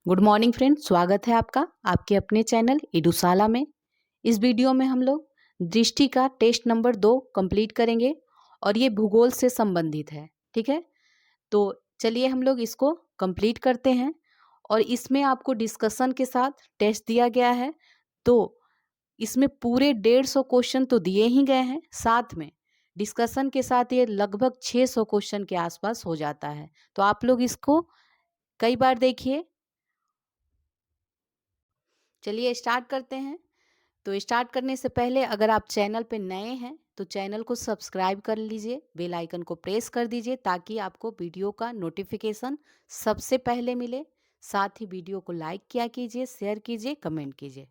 Good morning friend, स्वागत है आपका आपके अपने चैनल इडुसाला में। इस वीडियो में हम लोग दृष्टि का टेस्ट नंबर 2 कंप्लीट करेंगे और ये भूगोल से संबंधित है। ठीक है, तो चलिए हम लोग इसको कंप्लीट करते हैं। और इसमें आपको डिस्कशन के साथ टेस्ट दिया गया है, तो इसमें पूरे 150 क्वेश्चन तो दिए ही गए हैं, साथ में डिस्कशन के साथ ये लगभग 600 क्वेश्चन के आसपास हो जाता है। तो आप लोग इसको कई बार देखिए। चलिए स्टार्ट करते हैं। तो स्टार्ट करने से पहले अगर आप चैनल पे नए हैं तो चैनल को सब्सक्राइब कर लीजिए, बेल आइकन को प्रेस कर दीजिए ताकि आपको वीडियो का नोटिफिकेशन सबसे पहले मिले। साथ ही वीडियो को लाइक किया कीजिए, शेयर कीजिए, कमेंट कीजिए।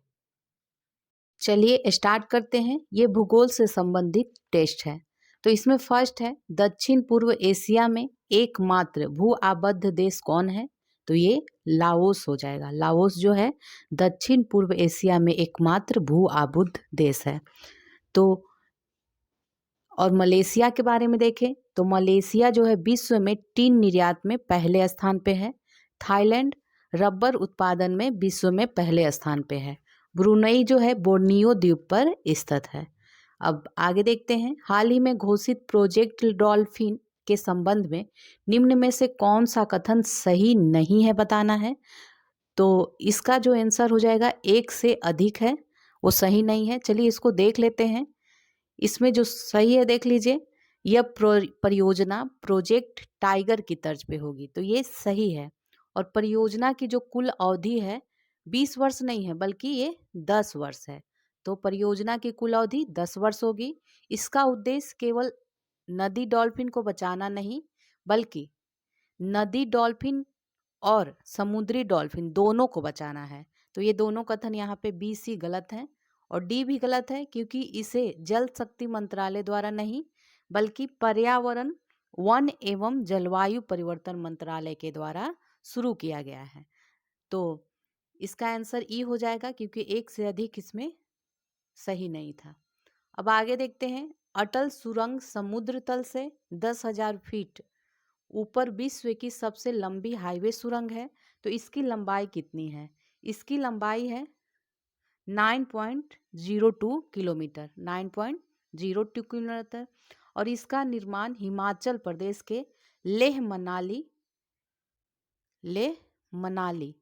चलिए स्टार्ट करते हैं। ये भूगोल से संबंधित टेस्ट है। तो इसमें फर्स्ट है, दक्षिण पूर्व एशिया में एकमात्र भू आबद्ध देश कौन है? तो ये लाओस हो जाएगा। लाओस जो है दक्षिण पूर्व एशिया में एकमात्र भू आबद्ध देश है। तो और मलेशिया के बारे में देखें तो मलेशिया जो है विश्व में टीन निर्यात में पहले स्थान पे है। थाईलैंड रबर उत्पादन में विश्व में पहले स्थान पे है। ब्रुनई जो है बोर्नियो द्वीप पर स्थित है। अब आगे देखते हैं, हाल ही में घोषित प्रोजेक्ट डॉल्फिन के संबंध में निम्न में से कौन सा कथन सही नहीं है, बताना है। तो इसका जो आंसर हो जाएगा एक से अधिक है, वो सही नहीं है। चलिए इसको देख लेते हैं। इसमें जो सही है देख लीजिए, यह परियोजना प्रोजेक्ट टाइगर की तर्ज पे होगी, तो ये सही है। और परियोजना की जो कुल अवधि है 20 वर्ष नहीं है बल्कि ये 10 वर्ष है। तो परियोजना की कुल अवधि 10 वर्ष होगी। इसका उद्देश्य केवल नदी डॉल्फिन को बचाना नहीं बल्कि नदी डॉल्फिन और समुद्री डॉल्फिन दोनों को बचाना है। तो ये दोनों कथन यहाँ पे बी सी गलत हैं और डी भी गलत है, क्योंकि इसे जल शक्ति मंत्रालय द्वारा नहीं बल्कि पर्यावरण वन एवं जलवायु परिवर्तन मंत्रालय के द्वारा शुरू किया गया है। तो इसका आंसर ई हो जाएगा, क्योंकि एक से अधिक इसमें सही नहीं था। अब आगे देखते हैं, अटल सुरंग समुद्र तल से 10,000 फीट ऊपर विश्व की सबसे लंबी हाईवे सुरंग है। तो इसकी लंबाई कितनी है? इसकी लंबाई है 9.02 किलोमीटर, 9.02 किलोमीटर। और इसका निर्माण हिमाचल प्रदेश के लेह मनाली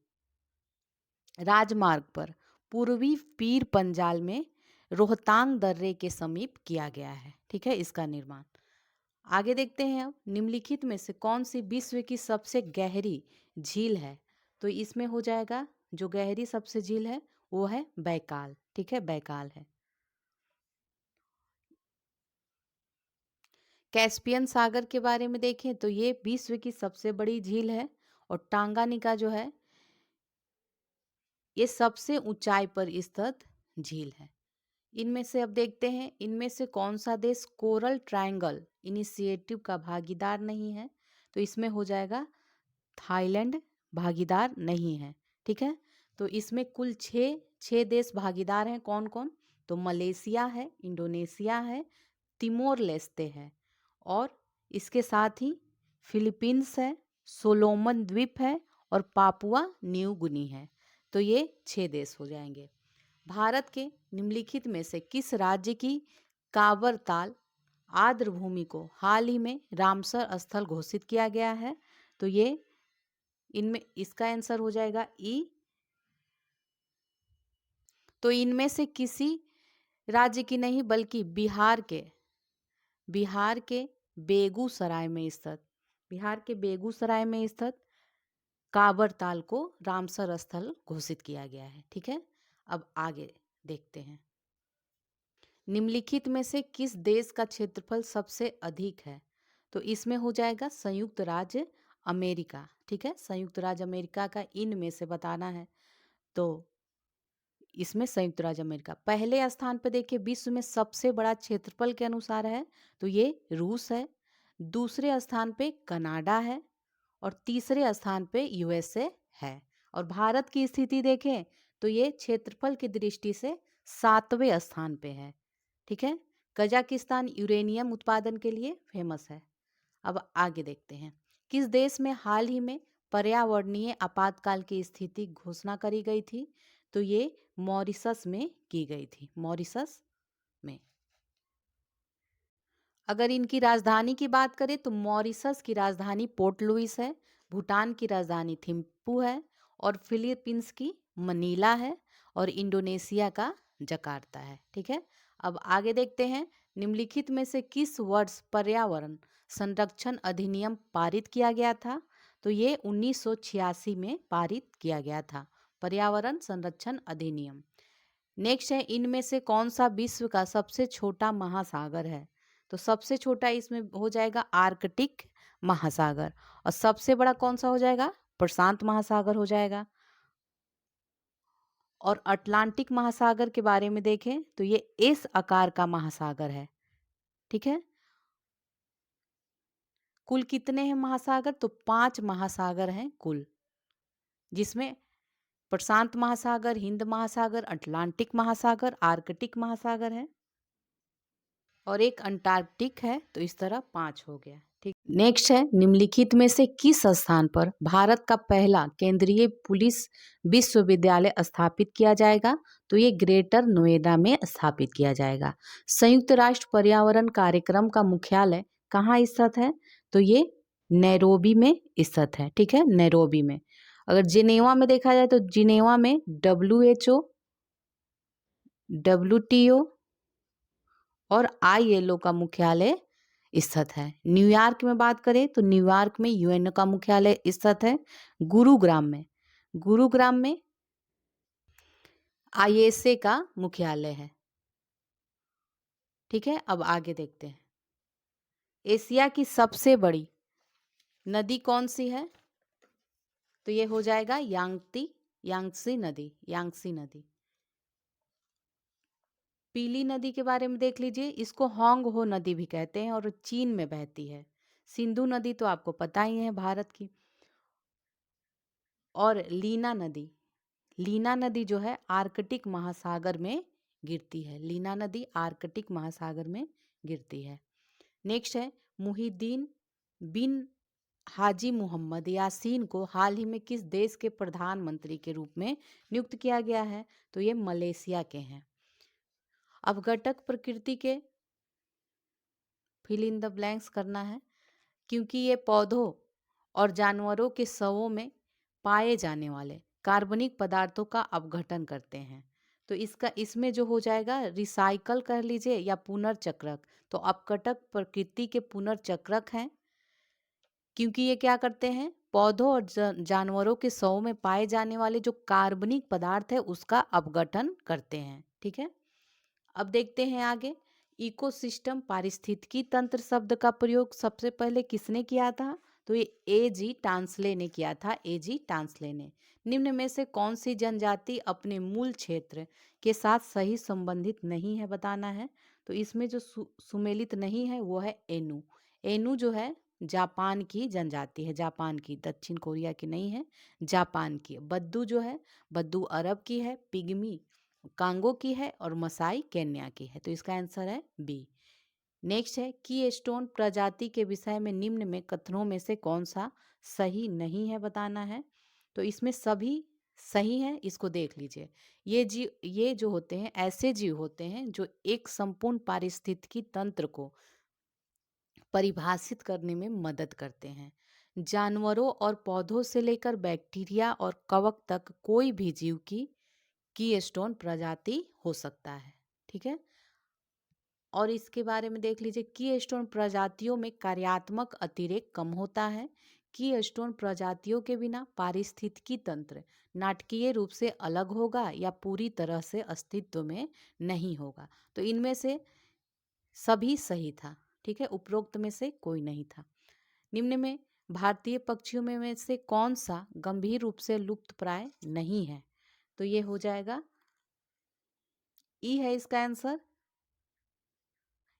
राजमार्ग पर पूर्वी पीर पंजाल में रोहतांग दर्रे के समीप किया गया है। ठीक है, इसका निर्माण। आगे देखते हैं, अब निम्नलिखित में से कौन सी विश्व की सबसे गहरी झील है? तो इसमें हो जाएगा, जो गहरी सबसे झील है वो है बैकाल। ठीक है, बैकाल है। कैस्पियन सागर के बारे में देखें तो ये विश्व की सबसे बड़ी झील है। और टांगानिका जो है ये सबसे ऊंचाई पर स्थित झील है। इनमें से अब देखते हैं, इनमें से कौन सा देश कोरल ट्रायंगल इनिशिएटिव का भागीदार नहीं है? तो इसमें हो जाएगा थाईलैंड भागीदार नहीं है। ठीक है, तो इसमें कुल छः देश भागीदार हैं। कौन कौन? तो मलेशिया है, इंडोनेशिया है, तिमोर लेस्ते है, और इसके साथ ही फिलीपींस है, सोलोमन द्वीप है और पापुआ न्यू गुनी है। तो ये 6 देश हो जाएंगे। भारत के निम्नलिखित में से किस राज्य की काबर ताल आर्द्र भूमि को हाल ही में रामसर स्थल घोषित किया गया है? तो ये इनमें इसका आंसर हो जाएगा ई। तो इनमें से किसी राज्य की नहीं बल्कि बिहार के बेगूसराय में स्थित काबर ताल को रामसर स्थल घोषित किया गया है। ठीक है, अब आगे देखते हैं, निम्नलिखित में से किस देश का क्षेत्रफल सबसे अधिक है? तो इसमें हो जाएगा संयुक्त राज्य अमेरिका। ठीक है, संयुक्त राज्य अमेरिका का इन में से बताना है। तो इसमें संयुक्त राज्य अमेरिका पहले स्थान पर देखिए, विश्व में सबसे बड़ा क्षेत्रफल के अनुसार है तो ये रूस है। दूसरे स्थान पे कनाडा है और तीसरे स्थान पे यूएसए है। और भारत की स्थिति देखें तो ये क्षेत्रफल की दृष्टि से 7वें स्थान पे है। ठीक है, कजाकिस्तान यूरेनियम उत्पादन के लिए फेमस है। अब आगे देखते हैं, किस देश में हाल ही में पर्यावरणीय आपातकाल की स्थिति घोषणा करी गई थी? तो ये मॉरिशस में की गई थी, मॉरिशस में। अगर इनकी राजधानी की बात करें तो मॉरिशस की राजधानी पोर्ट लुइस है, भूटान की राजधानी थिम्पू है, और फिलीपींस की मनीला है, और इंडोनेशिया का जकार्ता है। ठीक है, अब आगे देखते हैं, निम्नलिखित में से किस वर्ष पर्यावरण संरक्षण अधिनियम पारित किया गया था? तो ये 1986 में पारित किया गया था, पर्यावरण संरक्षण अधिनियम। नेक्स्ट है, इनमें से कौन सा विश्व का सबसे छोटा महासागर है? तो सबसे छोटा इसमें हो जाएगा आर्कटिक महासागर, और सबसे बड़ा कौन सा हो जाएगा? प्रशांत महासागर हो जाएगा। और अटलांटिक महासागर के बारे में देखें तो ये एस आकार का महासागर है। ठीक है, कुल कितने हैं महासागर? तो 5 महासागर हैं कुल, जिसमें प्रशांत महासागर, हिंद महासागर, अटलांटिक महासागर, आर्कटिक महासागर है, और एक अंटार्कटिक है। तो इस तरह 5 हो गया। ठीक, नेक्स्ट है, निम्नलिखित में से किस स्थान पर भारत का पहला केंद्रीय पुलिस विश्वविद्यालय स्थापित किया जाएगा? तो ये ग्रेटर नोएडा में स्थापित किया जाएगा। संयुक्त राष्ट्र पर्यावरण कार्यक्रम का मुख्यालय कहाँ स्थित है? तो ये नैरोबी में स्थित है। ठीक है, नैरोबी में। अगर जिनेवा में देखा जाए तो जिनेवा में WHO, WTO और ILO का मुख्यालय स्थित है। न्यूयॉर्क में बात करें तो न्यूयॉर्क में UN का मुख्यालय स्थित है। गुरुग्राम में ISA का मुख्यालय है। ठीक है, अब आगे देखते हैं, एशिया की सबसे बड़ी नदी कौन सी है? तो ये हो जाएगा यांगसी नदी। पीली नदी के बारे में देख लीजिए, इसको होंग हो नदी भी कहते हैं, और चीन में बहती है। सिंधु नदी तो आपको पता ही है, भारत की। और लीना नदी जो है आर्कटिक महासागर में गिरती है। लीना नदी आर्कटिक महासागर में गिरती है। नेक्स्ट है, मुहिद्दीन बिन हाजी मोहम्मद यासीन को हाल ही में किस देश के प्रधानमंत्री के रूप में नियुक्त किया गया है? तो ये मलेशिया के हैं। अपघटक प्रकृति के फिल इन द ब्लैंक्स करना है, क्योंकि ये पौधों और जानवरों के शवों में पाए जाने वाले कार्बनिक पदार्थों का अपघटन करते हैं। तो इसमें जो हो जाएगा रिसाइकल कर लीजिए या पुनर्चक्रक। तो अपघटक प्रकृति के पुनर्चक्रक हैं, क्योंकि ये क्या करते हैं, पौधों और जानवरों के शवों में पाए जाने वाले जो कार्बनिक पदार्थ है उसका अपघटन करते हैं। ठीक है, अब देखते हैं आगे, इकोसिस्टम पारिस्थितिकी तंत्र शब्द का प्रयोग सबसे पहले किसने किया था? तो ये A.G. टांसले ने किया था। A.G. टांसले ने। निम्न में से कौन सी जनजाति अपने मूल क्षेत्र के साथ सही संबंधित नहीं है, बताना है। तो इसमें जो सुमेलित नहीं है वो है एनु। एनु जो है जापान की जनजाति है, जापान की, दक्षिण कोरिया की नहीं है, जापान की। बद्दू जो है, बद्दू अरब की है, पिग्मी कांगो की है, और मसाई केन्या की है। तो इसका आंसर है बी। नेक्स्ट है, की स्टोन प्रजाति के विषय में निम्न में कथनों में से कौन सा सही नहीं है, बताना है। तो इसमें सभी सही है, इसको देख लीजिए। ये जो होते हैं ऐसे जीव होते हैं जो एक संपूर्ण पारिस्थितिकी तंत्र को परिभाषित करने में मदद करते हैं। जानवरों और पौधों से लेकर बैक्टीरिया और कवक तक कोई भी जीव की स्टोन प्रजाति हो सकता है। ठीक है, और इसके बारे में देख लीजिए, की स्टोन प्रजातियों में कार्यात्मक अतिरेक कम होता है। की स्टोन प्रजातियों के बिना पारिस्थितिकी तंत्र नाटकीय रूप से अलग होगा या पूरी तरह से अस्तित्व में नहीं होगा। तो इनमें से सभी सही था। ठीक है, उपरोक्त में से कोई नहीं था। निम्न में भारतीय पक्षियों में से कौन सा गंभीर रूप से लुप्त प्राय नहीं है? तो ये हो जाएगा ई है इसका आंसर।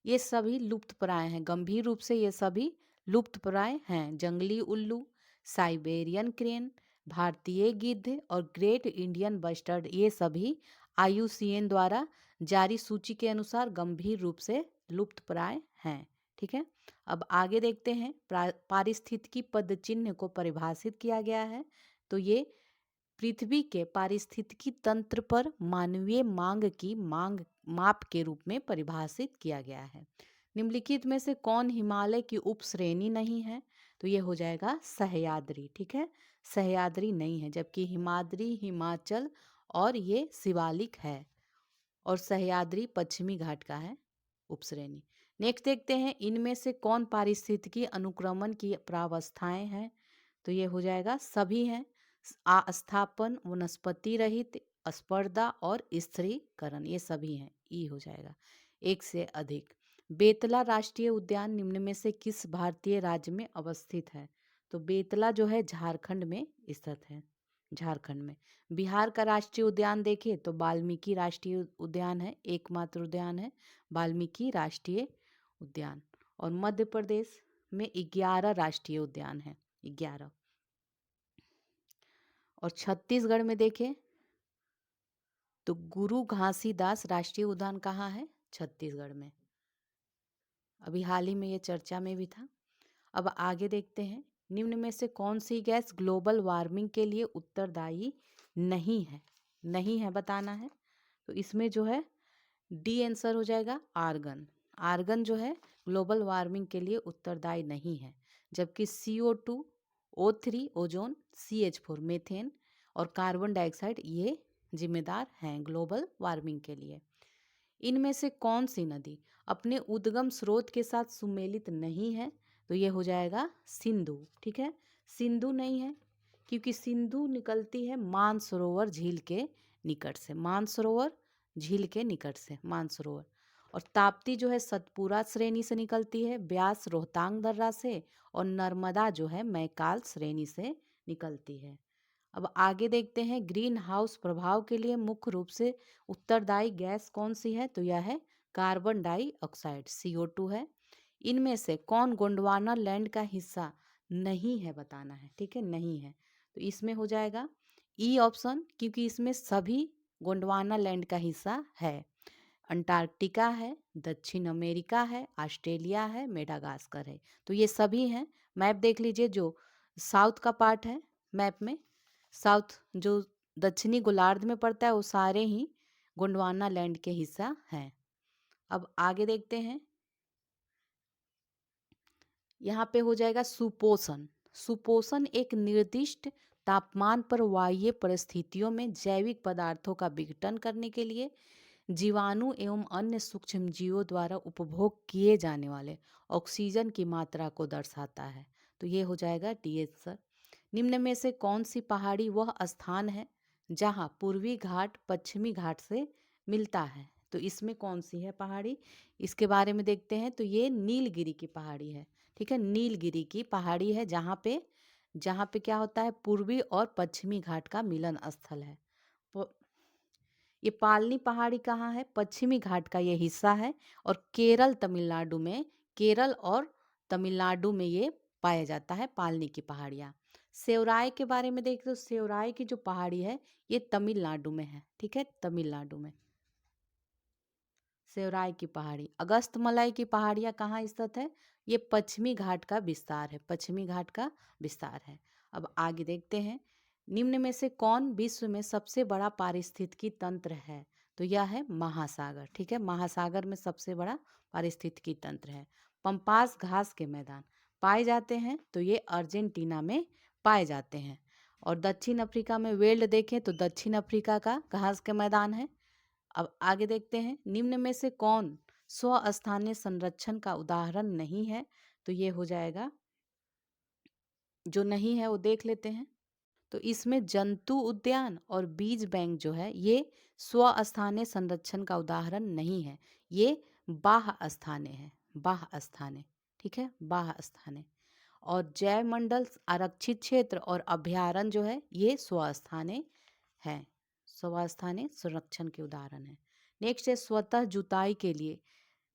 ये सभी लुप्त प्राय हैं, गंभीर रूप से ये सभी लुप्त प्राय हैं। जंगली उल्लू, साइबेरियन क्रेन, भारतीय गिद्ध और ग्रेट इंडियन बस्टर्ड, ये सभी IUCN द्वारा जारी सूची के अनुसार गंभीर रूप से लुप्त प्राय हैं। ठीक है। अब आगे देखते हैं, पारिस्थितिकी पद चिन्ह को परिभाषित किया गया है। तो ये पृथ्वी के पारिस्थितिकी तंत्र पर मानवीय मांग की माप के रूप में परिभाषित किया गया है। निम्नलिखित में से कौन हिमालय की उप श्रेणी नहीं है? तो ये हो जाएगा सह्याद्री। ठीक है, सह्याद्री नहीं है, जबकि हिमाद्री हिमाचल और ये शिवालिक है, और सह्याद्री पश्चिमी घाट का है उपश्रेणी। नेक्स्ट देखते हैं, इनमें से कौन पारिस्थितिकी अनुक्रमण की प्रावस्थाएं हैं? तो ये हो जाएगा सभी हैं, आस्थापन, वनस्पति रहित, स्पर्धा और स्थिरीकरण, ये सभी हैं, ई हो जाएगा। एक से अधिक। बेतला राष्ट्रीय उद्यान निम्न में से किस भारतीय राज्य में अवस्थित है? तो बेतला जो है झारखंड में स्थित है, झारखंड में। बिहार का राष्ट्रीय उद्यान देखें तो वाल्मीकि राष्ट्रीय उद्यान है, एकमात्र उद्यान है वाल्मीकि राष्ट्रीय उद्यान। और मध्य प्रदेश में 11 राष्ट्रीय उद्यान है, 11। और छत्तीसगढ़ में देखें तो गुरु घासीदास राष्ट्रीय उद्यान कहाँ है? छत्तीसगढ़ में। अभी हाल ही में ये चर्चा में भी था। अब आगे देखते हैं, निम्न में से कौन सी गैस ग्लोबल वार्मिंग के लिए उत्तरदायी नहीं है? नहीं है बताना है। तो इसमें जो है डी आंसर हो जाएगा, आर्गन। आर्गन जो है ग्लोबल वार्मिंग के लिए उत्तरदायी नहीं है, जबकि CO2, O3 ozone, CH4 methane और कार्बन डाइऑक्साइड ये जिम्मेदार हैं ग्लोबल वार्मिंग के लिए। इनमें से कौन सी नदी अपने उद्गम स्रोत के साथ सुमेलित नहीं है? तो ये हो जाएगा सिंधु। ठीक है, सिंधु नहीं है क्योंकि सिंधु निकलती है मानसरोवर झील के निकट से, मानसरोवर झील के निकट से मानसरोवर। और ताप्ती जो है सतपुरा श्रेणी से निकलती है, ब्यास रोहतांग दर्रा से, और नर्मदा जो है मैकाल श्रेणी से निकलती है। अब आगे देखते हैं, ग्रीन हाउस प्रभाव के लिए मुख्य रूप से उत्तरदायी गैस कौन सी है? तो यह है कार्बन डाइऑक्साइड, CO2 है। इनमें से कौन गोंडवाना लैंड का हिस्सा नहीं है बताना है। ठीक है, नहीं है। तो इसमें हो जाएगा ई ऑप्शन, क्योंकि इसमें सभी गोंडवाना लैंड का हिस्सा है। अंटार्कटिका है, दक्षिण अमेरिका है, ऑस्ट्रेलिया है, मेडागास्कर है, तो ये सभी हैं। मैप देख लीजिए, जो साउथ का पार्ट है मैप में, साउथ जो दक्षिणी गोलार्ध में पड़ता है वो सारे ही गोंडवाना लैंड के हिस्सा हैं। अब आगे देखते हैं, यहाँ पे हो जाएगा सुपोषण। सुपोषण एक निर्दिष्ट तापमान पर वायवीय परिस्थितियों में जैविक पदार्थों का विघटन करने के लिए जीवाणु एवं अन्य सूक्ष्मजीवों द्वारा उपभोग किए जाने वाले ऑक्सीजन की मात्रा को दर्शाता है। तो ये हो जाएगा डी आंसर। निम्न में से कौन सी पहाड़ी वह स्थान है जहां पूर्वी घाट पश्चिमी घाट से मिलता है? तो इसमें कौन सी है पहाड़ी, इसके बारे में देखते हैं। तो ये नीलगिरी की पहाड़ी है। ठीक है, नीलगिरी की पहाड़ी है जहाँ पे क्या होता है, पूर्वी और पश्चिमी घाट का मिलन स्थल है। ये पालनी पहाड़ी कहाँ है? पश्चिमी घाट का ये हिस्सा है, और केरल तमिलनाडु में, केरल और तमिलनाडु में ये पाया जाता है पालनी की पहाड़ियाँ। सेवराय के बारे में देखें तो सेवराय की जो पहाड़ी है ये तमिलनाडु में है। ठीक है, तमिलनाडु में सेवराय की पहाड़ी। अगस्तमलाई की पहाड़ियाँ कहाँ स्थित है? ये पश्चिमी घाट का विस्तार है, पश्चिमी घाट का विस्तार है। अब आगे देखते हैं, निम्न में से कौन विश्व में सबसे बड़ा पारिस्थितिकी तंत्र है? तो यह है महासागर। ठीक है, महासागर में सबसे बड़ा पारिस्थितिकी तंत्र है। पंपास घास के मैदान पाए जाते हैं, तो ये अर्जेंटीना में पाए जाते हैं। और दक्षिण अफ्रीका में वेल्ड देखें तो दक्षिण अफ्रीका का घास के मैदान है। अब आगे देखते हैं, निम्न में से कौन स्वस्थानीय संरक्षण का उदाहरण नहीं है? तो ये हो जाएगा, जो नहीं है वो देख लेते हैं। तो इसमें जंतु उद्यान और बीज बैंक जो है ये स्वस्थानीय संरक्षण का उदाहरण नहीं है, ये बाह्य स्थानीय है, बाह्य स्थानीय। ठीक है, बाह्य स्थानीय। और जैव मंडल, आरक्षित क्षेत्र और अभ्यारण्य जो है ये स्वस्थानीय है, स्वस्थानीय संरक्षण के उदाहरण है। नेक्स्ट है, स्वतः जुताई के लिए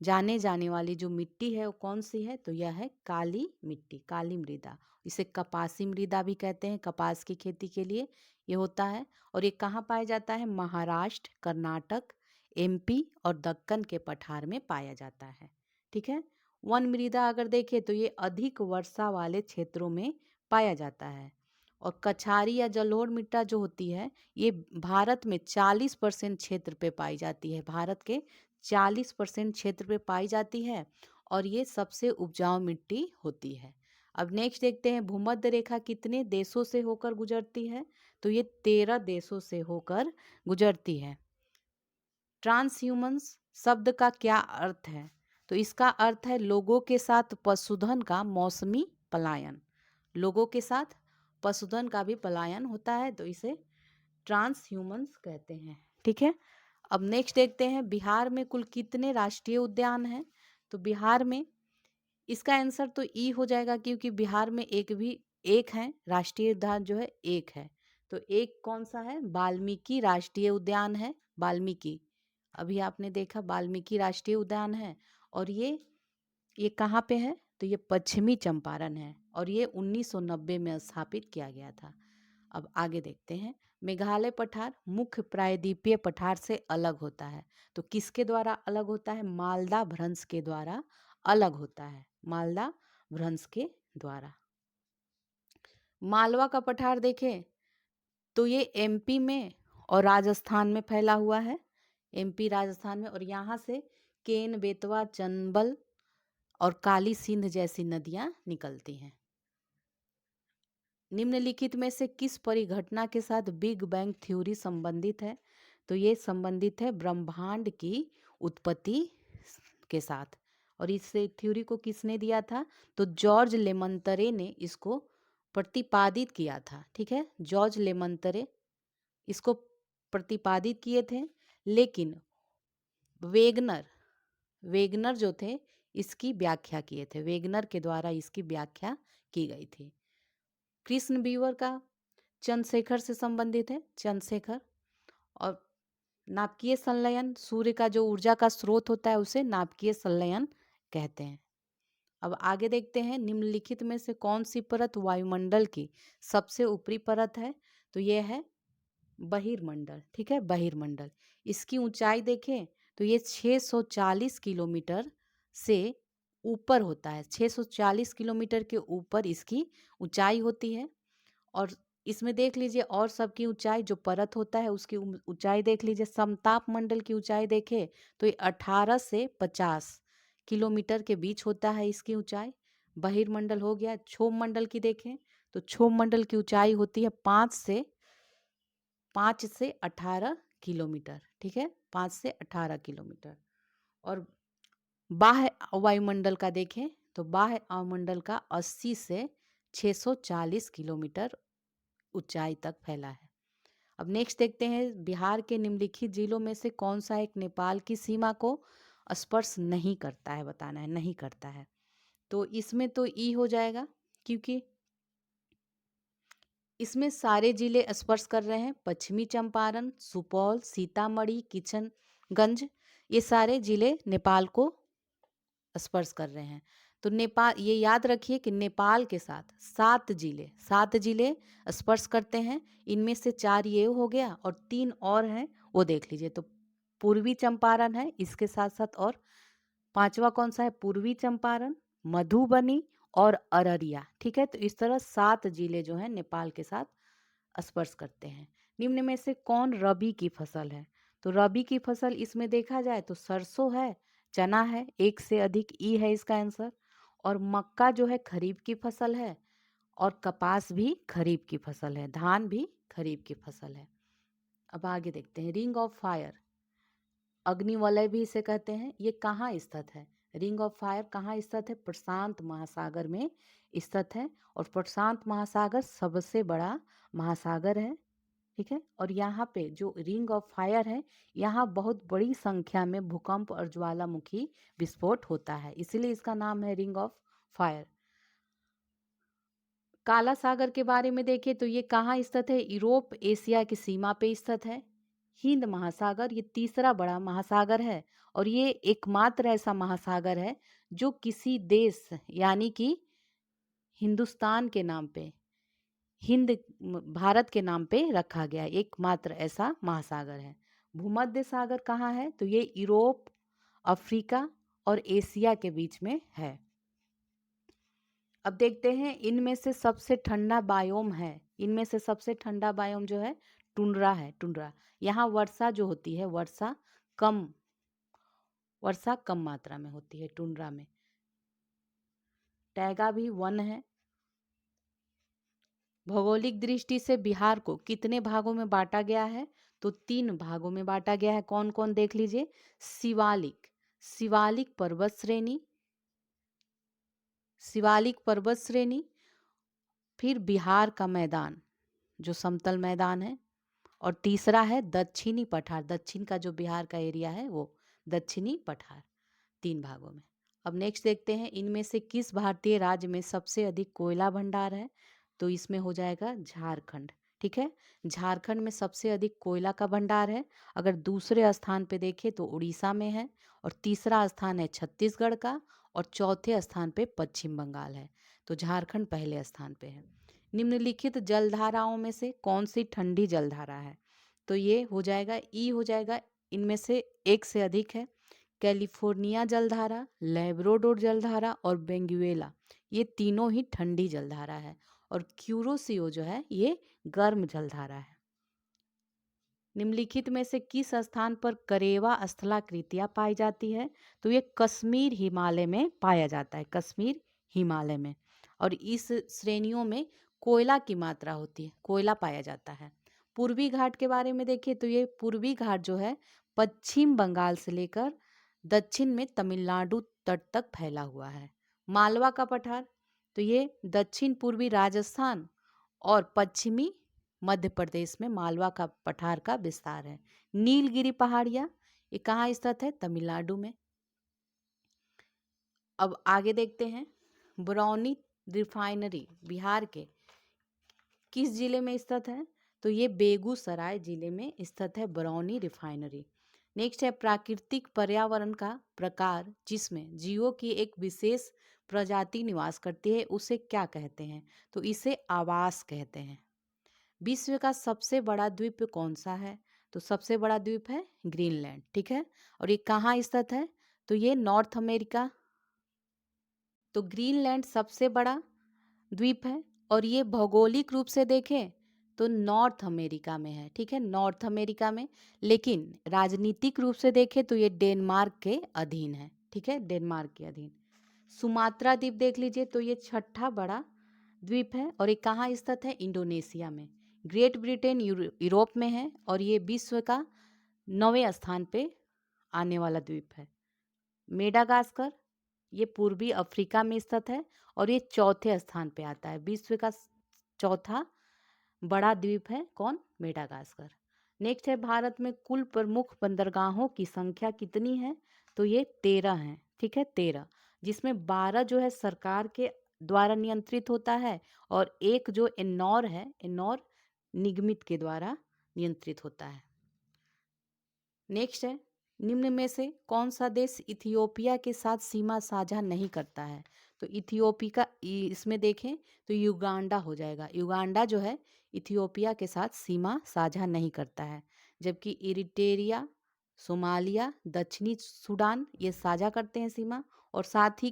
जाने जाने वाली जो मिट्टी है वो कौन सी है? तो यह है काली मिट्टी, काली मृदा। इसे कपासी मृदा भी कहते हैं, कपास की खेती के लिए ये होता है। और ये कहाँ पाया जाता है? महाराष्ट्र, कर्नाटक, MP और दक्कन के पठार में पाया जाता है। ठीक है, वन मृदा अगर देखें तो ये अधिक वर्षा वाले क्षेत्रों में पाया जाता है। और कछारी या जलोढ़ मिट्टा जो होती है ये भारत में 40% क्षेत्र पे पाई जाती है। भारत के 40% क्षेत्र पे पाई जाती है और ये सबसे उपजाऊ मिट्टी होती है। अब नेक्स्ट देखते हैं भूमध्य रेखा कितने देशों से होकर गुजरती है। तो ये 13 देशों से होकर गुजरती है। ट्रांसह्यूमंस शब्द का क्या अर्थ है। तो इसका अर्थ है लोगों के साथ पशुधन का मौसमी पलायन। लोगों के साथ पशुधन का भी पलायन होता है तो इसे ट्रांसह्यूमंस कहते हैं। ठीक है। अब नेक्स्ट देखते हैं बिहार में कुल कितने राष्ट्रीय उद्यान हैं। तो बिहार में इसका आंसर तो ई हो जाएगा क्योंकि बिहार में एक है राष्ट्रीय उद्यान जो है एक है। तो एक कौन सा है, वाल्मीकि राष्ट्रीय उद्यान है। वाल्मीकि अभी आपने देखा वाल्मीकि राष्ट्रीय उद्यान है और ये कहाँ पे है तो ये पश्चिमी चंपारण है और ये 1990 में स्थापित किया गया था। अब आगे देखते हैं मेघालय पठार मुख्य प्रायद्वीपीय पठार से अलग होता है। तो किसके द्वारा अलग होता है, मालदा भ्रंश के द्वारा अलग होता है। मालदा भ्रंश के द्वारा। मालवा का पठार देखें तो ये एमपी में और राजस्थान में फैला हुआ है। एमपी राजस्थान में और यहाँ से केन बेतवा चंबल और काली सिंध जैसी नदियाँ निकलती हैं। निम्नलिखित में से किस परिघटना के साथ बिग बैंग थ्योरी संबंधित है। तो ये संबंधित है ब्रह्मांड की उत्पत्ति के साथ। और इस थ्योरी को किसने दिया था, तो जॉर्ज लेमंतरे ने इसको प्रतिपादित किया था। ठीक है, जॉर्ज लेमंतरे इसको प्रतिपादित किए थे, लेकिन वेगनर जो थे इसकी व्याख्या किए थे। वेगनर के द्वारा इसकी व्याख्या की गई थी। कृष्ण बीवर का चंद्रशेखर से संबंधित है। चंद्रशेखर और नाभिकीय संलयन सूर्य का जो ऊर्जा का स्रोत होता है उसे नाभिकीय संलयन कहते हैं। अब आगे देखते हैं निम्नलिखित में से कौन सी परत वायुमंडल की सबसे ऊपरी परत है। तो यह है बहिर्मंडल। ठीक है, बहिर्मंडल। इसकी ऊंचाई देखें तो ये 640 किलोमीटर से ऊपर होता है। 640 किलोमीटर के ऊपर इसकी ऊंचाई होती है। और इसमें देख लीजिए और सबकी ऊंचाई जो परत होता है उसकी ऊंचाई देख लीजिए। समताप मंडल की ऊंचाई देखें तो ये 18 से 50 किलोमीटर के बीच होता है इसकी ऊंचाई। बहिर्मंडल हो गया। क्षोभ मंडल की देखें तो क्षोभ मंडल की ऊंचाई होती है 5 से 18 किलोमीटर। ठीक है, 5 से 18 किलोमीटर। और बाह्य वायुमंडल का देखें तो बाह्य वायुमंडल का 80 से 640 किलोमीटर ऊंचाई तक फैला है। अब नेक्स्ट देखते हैं बिहार के निम्नलिखित जिलों में से कौन सा एक नेपाल की सीमा को स्पर्श नहीं करता है, बताना है, नहीं करता है। तो इसमें तो ई हो जाएगा क्योंकि इसमें सारे जिले स्पर्श कर रहे हैं। पश्चिमी चंपारण, सुपौल, सीतामढ़ी, किशनगंज ये सारे जिले नेपाल को स्पर्श कर रहे हैं। तो नेपाल, ये याद रखिए कि नेपाल के साथ 7 जिले स्पर्श करते हैं। इनमें से 4 ये हो गया और 3 और हैं वो देख लीजिए। तो पूर्वी चंपारण है इसके साथ साथ, और 5वां कौन सा है, पूर्वी चंपारण, मधुबनी और अररिया। ठीक है, तो इस तरह 7 जिले जो हैं नेपाल के साथ स्पर्श करते हैं। निम्न में से कौन रबी की फसल है। तो रबी की फसल इसमें देखा जाए तो सरसों है, चना है, एक से अधिक ई है इसका आंसर। और मक्का जो है खरीफ की फसल है और कपास भी खरीफ की फसल है, धान भी खरीफ की फसल है। अब आगे देखते हैं रिंग ऑफ फायर, अग्निवलय भी इसे कहते हैं, ये कहाँ स्थित है। रिंग ऑफ फायर कहाँ स्थित है, प्रशांत महासागर में स्थित है। और प्रशांत महासागर सबसे बड़ा महासागर है। ठीक है, और यहाँ पे जो रिंग ऑफ फायर है यहाँ बहुत बड़ी संख्या में भूकंप और ज्वालामुखी विस्फोट होता है, इसलिए इसका नाम है रिंग ऑफ फायर। काला सागर के बारे में देखें तो ये कहाँ स्थित है, यूरोप एशिया की सीमा पे स्थित है। हिंद महासागर ये तीसरा बड़ा महासागर है और ये एकमात्र ऐसा महासागर है जो किसी देश यानी कि हिंदुस्तान के नाम पे, भारत के नाम पे रखा गया, एकमात्र ऐसा महासागर है। भूमध्य सागर कहाँ है, तो ये यूरोप, अफ्रीका और एशिया के बीच में है। अब देखते हैं इनमें से सबसे ठंडा बायोम है, इनमें से सबसे ठंडा बायोम जो है टुंड्रा है। टुंड्रा, यहाँ वर्षा जो होती है वर्षा कम मात्रा में होती है टुंड्रा में। टैगा भी वन है। भौगोलिक दृष्टि से बिहार को कितने भागों में बांटा गया है? तो 3 भागों में बांटा गया है। कौन कौन देख लीजिए। शिवालिक पर्वत श्रेणी, फिर बिहार का मैदान जो समतल मैदान है, और तीसरा है दक्षिणी पठार, दक्षिण का जो बिहार का एरिया है वो दक्षिणी पठार। 3 भागों में। अब नेक्स्ट देखते हैं इनमें से किस भारतीय राज्य में सबसे अधिक कोयला भंडार है? तो इसमें हो जाएगा झारखंड। ठीक है, झारखंड में सबसे अधिक कोयला का भंडार है। अगर दूसरे स्थान पे देखें तो उड़ीसा में है, और तीसरा स्थान है छत्तीसगढ़ का, और चौथे स्थान पे पश्चिम बंगाल है। तो झारखंड पहले स्थान पे है। निम्नलिखित जलधाराओं में से कौन सी ठंडी जलधारा है? तो ये हो जाएगा हो जाएगा, इनमें से एक से अधिक है। कैलिफोर्निया जलधारा, लैब्राडोर जलधारा और बेंगुएला, ये तीनों ही ठंडी जलधारा है। और क्यूरोसियो जो है ये गर्म जलधारा है। निम्नलिखित में से किस स्थान पर करेवा स्थलाकृतियां पाई जाती है? तो ये कश्मीर हिमालय में पाया जाता है, कश्मीर हिमालय में। और इस श्रेणियों में कोयला की मात्रा होती है, कोयला पाया जाता है। पूर्वी घाट के बारे में देखिए तो ये पूर्वी घाट जो है पश्चिम बंगाल से लेकर दक्षिण में तमिलनाडु तट तक फैला हुआ है। मालवा का पठार, तो ये दक्षिण पूर्वी राजस्थान और पश्चिमी मध्य प्रदेश में मालवा का पठार का विस्तार है। नीलगिरी पहाड़ियाँ, ये कहाँ स्थित है? तमिलनाडु में। अब आगे देखते हैं, बरौनी रिफाइनरी बिहार के किस जिले में स्थित है? तो ये बेगूसराय जिले में स्थित है बरौनी रिफाइनरी। नेक्स्ट है प्राकृतिक पर्यावरण का प्रकार जिसमें जीवों की एक विशेष प्रजाति निवास करती है, उसे क्या कहते हैं? तो इसे आवास कहते हैं। विश्व का सबसे बड़ा द्वीप कौन सा है? तो सबसे बड़ा द्वीप है ग्रीनलैंड। ठीक है, और ये कहाँ स्थित है? तो ये नॉर्थ अमेरिका। तो ग्रीनलैंड सबसे बड़ा द्वीप है, और ये भौगोलिक रूप से देखें तो नॉर्थ अमेरिका में है। ठीक है, नॉर्थ अमेरिका में। लेकिन राजनीतिक रूप से देखें तो ये डेनमार्क के अधीन है। ठीक है, डेनमार्क के अधीन। सुमात्रा द्वीप देख लीजिए तो ये 6ठा बड़ा द्वीप है, और ये कहाँ स्थित है? इंडोनेशिया में। ग्रेट ब्रिटेन यूरोप में है, और ये विश्व का 9वें स्थान पे आने वाला द्वीप है। मेडागास्कर, ये पूर्वी अफ्रीका में स्थित है, और ये चौथे स्थान पे आता है। विश्व का चौथा बड़ा द्वीप है कौन? मेडागास्कर। नेक्स्ट है भारत में कुल प्रमुख बंदरगाहों की संख्या कितनी है? तो ये 13 है। ठीक है, 13, जिसमें 12 जो है सरकार के द्वारा नियंत्रित होता है, और एक जो एन्नौर है, एन्नौर निगमित के द्वारा नियंत्रित होता है। नेक्स्ट है, निम्न में से कौन सा देश इथियोपिया के साथ सीमा साझा नहीं करता है? तो इथियोपिया इसमें देखें तो युगांडा हो जाएगा। युगांडा जो है इथियोपिया के साथ सीमा साझा नहीं करता है, जबकि इरिट्रिया, सोमालिया, दक्षिणी सूडान ये साझा करते हैं सीमा, और साथ ही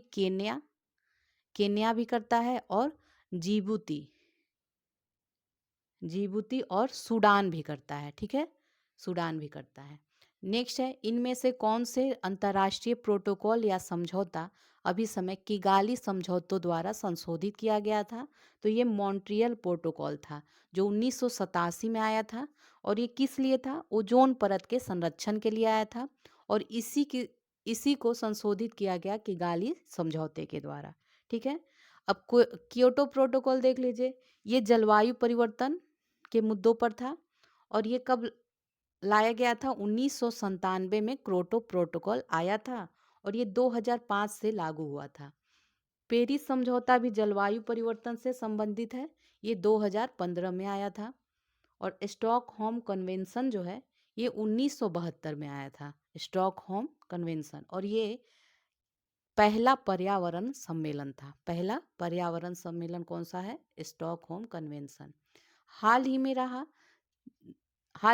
केन्या भी करता है, और जिबूती और सूडान भी करता है। ठीक है, सूडान भी करता है। नेक्स्ट है, इनमें से कौन से अंतर्राष्ट्रीय प्रोटोकॉल या समझौता अभी समय किगाली समझौतों द्वारा संशोधित किया गया था? तो ये मॉन्ट्रियल प्रोटोकॉल था जो 1987 में आया था, और ये किस लिए था? ओजोन परत के संरक्षण के लिए आया था, और इसी को संशोधित किया गया किगाली समझौते के द्वारा। ठीक है, अब क्योटो प्रोटोकॉल देख लीजिए, ये जलवायु परिवर्तन के मुद्दों पर था, और ये कब लाया गया था? 1997 में क्योटो प्रोटोकॉल आया था, और ये 2005 से लागू हुआ था। पेरिस समझौता भी जलवायु परिवर्तन से संबंधित है, ये 2015 में आया था। और स्टॉकहोम कन्वेंशन जो है ये 1972 में आया था, स्टॉकहोम कन्वेंशन, और ये पहला पर्यावरण सम्मेलन था। पहला पर्यावरण सम्मेलन कौन सा है? Stockholm convention. हाल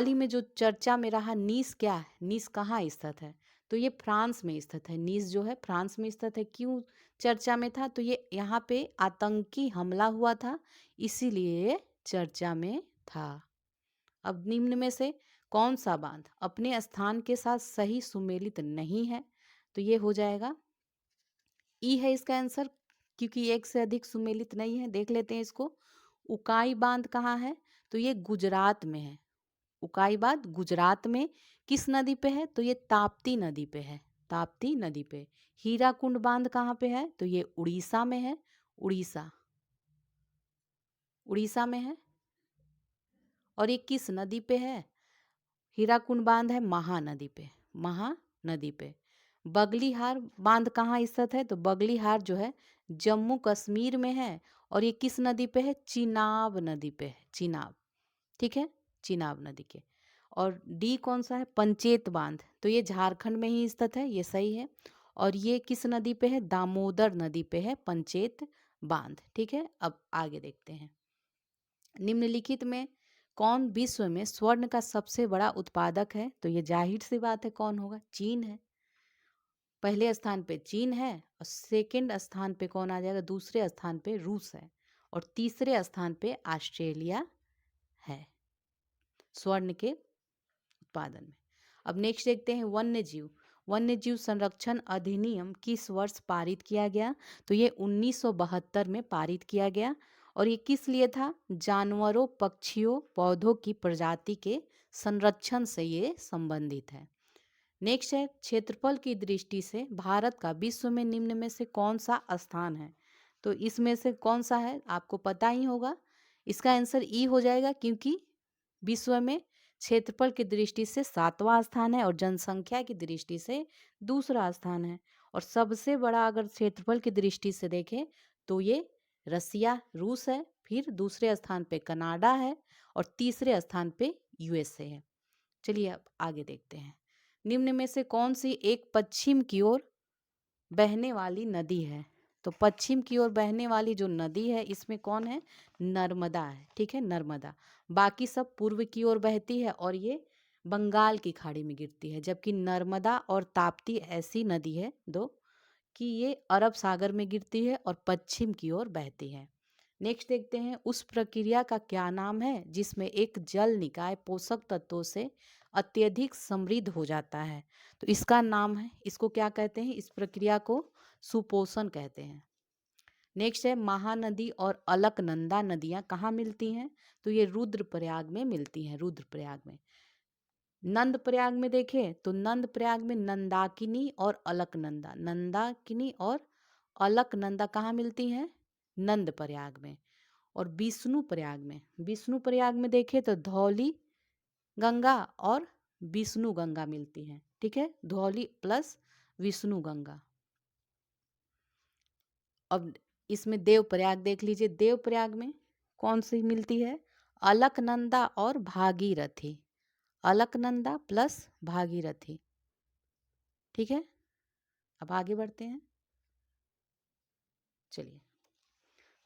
ही में जो चर्चा में रहा नीस क्या है? नीस कहाँ स्थित है? तो ये फ्रांस में स्थित है। नीस जो है फ्रांस में स्थित है। क्यों चर्चा में था? तो ये यहाँ पे आतंकी हमला हुआ था, इसीलिए ये चर्चा में था। अब निम्न में से कौन सा बांध अपने स्थान के साथ सही सुमेलित नहीं है? तो ये हो जाएगा ई है इसका आंसर, क्योंकि एक से अधिक सुमेलित नहीं है। देख लेते हैं इसको। उकाई बांध कहाँ है? तो ये गुजरात में है। उकाई बांध गुजरात में किस नदी पे है? तो ये ताप्ती नदी पे है। ताप्ती नदी पे। हीराकुंड बांध कहाँ पे है? तो ये उड़ीसा में है। उड़ीसा, उड़ीसा में है। और ये किस नदी पे है? हीराकुंड बांध है महानदी पे। महानदी पे। बगलीहार बांध कहाँ स्थित है? तो बगलीहार जो है जम्मू कश्मीर में है। और ये किस नदी पे है? चिनाब नदी पे है। चिनाब, ठीक है, चिनाब नदी के। और डी कौन सा है? पंचेत बांध, तो ये झारखंड में ही स्थित है, ये सही है। और ये किस नदी पे है? दामोदर नदी पे है पंचेत बांध, ठीक है। अब आगे देखते हैं। निम्नलिखित में कौन विश्व में स्वर्ण का सबसे बड़ा उत्पादक है? तो ये जाहिर सी बात है, कौन होगा? चीन है। पहले स्थान पे चीन है, और सेकंड स्थान पे कौन आ जाएगा? दूसरे स्थान पे रूस है, और तीसरे स्थान पे ऑस्ट्रेलिया है स्वर्ण के उत्पादन में। अब नेक्स्ट देखते हैं वन्य जीव। वन्य जीव संरक्षण अधिनियम किस वर्ष पारित किया गया? तो ये 1972 में पारित किया गया। और ये किस लिए था? जानवरों, पक्षियों, पौधों की प्रजाति के संरक्षण से ये संबंधित है। नेक्स्ट है क्षेत्रफल की दृष्टि से भारत का विश्व में निम्न में से कौन सा स्थान है? तो इसमें से कौन सा है? आपको पता ही होगा। इसका आंसर ई हो जाएगा, क्योंकि विश्व में क्षेत्रफल की दृष्टि से 7वां स्थान है और जनसंख्या की दृष्टि से दूसरा स्थान है। और सबसे बड़ा अगर क्षेत्रफल की दृष्टि से देखें तो ये रसिया, रूस है। फिर दूसरे स्थान पे कनाडा है, और तीसरे स्थान पे यूएसए है। चलिए अब आगे देखते हैं। निम्न में से कौन सी एक पश्चिम की ओर बहने वाली नदी है? तो पश्चिम की ओर बहने वाली जो नदी है इसमें कौन है? नर्मदा है, ठीक है, नर्मदा। बाकी सब पूर्व की ओर बहती है और ये बंगाल की खाड़ी में गिरती है। जबकि नर्मदा और ताप्ती ऐसी नदी है दो कि ये अरब सागर में गिरती है और पश्चिम की ओर बहती है। नेक्स्ट देखते हैं उस प्रक्रिया का क्या नाम है जिसमें एक जल निकाय पोषक तत्वों से अत्यधिक समृद्ध हो जाता है? तो इसका नाम है, इसको क्या कहते हैं? इस प्रक्रिया को सुपोषण कहते हैं। नेक्स्ट है महानदी और अलकनंदा नदियां कहाँ मिलती हैं? तो ये रुद्रप्रयाग में मिलती हैं। रुद्रप्रयाग में। नंद प्रयाग में देखें तो नंद प्रयाग में नंदाकिनी और अलकनंदा, नंदाकिनी और अलकनंदा कहाँ मिलती हैं? नंद प्रयाग में। और विष्णु प्रयाग में, विष्णु प्रयाग में देखें तो धौली गंगा और विष्णु गंगा मिलती हैं, ठीक है, धौली प्लस विष्णु गंगा। अब इसमें देव प्रयाग देख लीजिए। देव प्रयाग में कौन सी मिलती है? अलकनंदा और भागीरथी। अलकनंदा प्लस भागीरथी, ठीक है। अब आगे बढ़ते हैं। चलिए,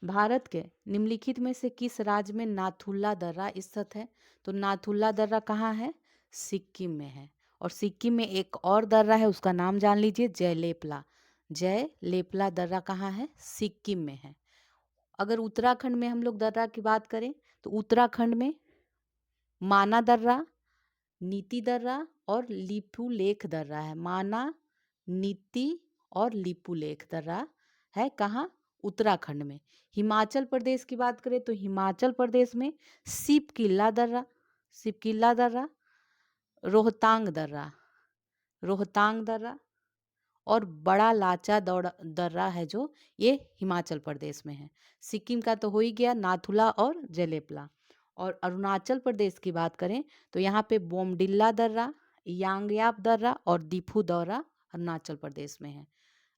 भारत के निम्नलिखित में से किस राज्य में नाथुला दर्रा स्थित है? तो नाथुला दर्रा कहाँ है? सिक्किम में है। और सिक्किम में एक और दर्रा है, उसका नाम जान लीजिए, जयलेपला। जयलेपला दर्रा कहाँ है? सिक्किम में है। अगर उत्तराखंड में हम लोग दर्रा की बात करें तो उत्तराखंड में माना दर्रा, नीति दर्रा और लिपू लेख दर्रा है। माना, नीति और लिपू लेख दर्रा है कहाँ? उत्तराखंड में। हिमाचल प्रदेश की बात करें तो हिमाचल प्रदेश में सिपकिल्ला दर्रा, सिपकिल्ला दर्रा, रोहतांग दर्रा, रोहतांग दर्रा और बड़ा लाचा दर्रा है जो ये हिमाचल प्रदेश में है। सिक्किम का तो हो ही गया, नाथुला और जलेपला। और अरुणाचल प्रदेश की बात करें तो यहाँ पे बोमडिल्ला दर्रा, यांगयाप दर्रा और दीफू दर्रा अरुणाचल प्रदेश में है।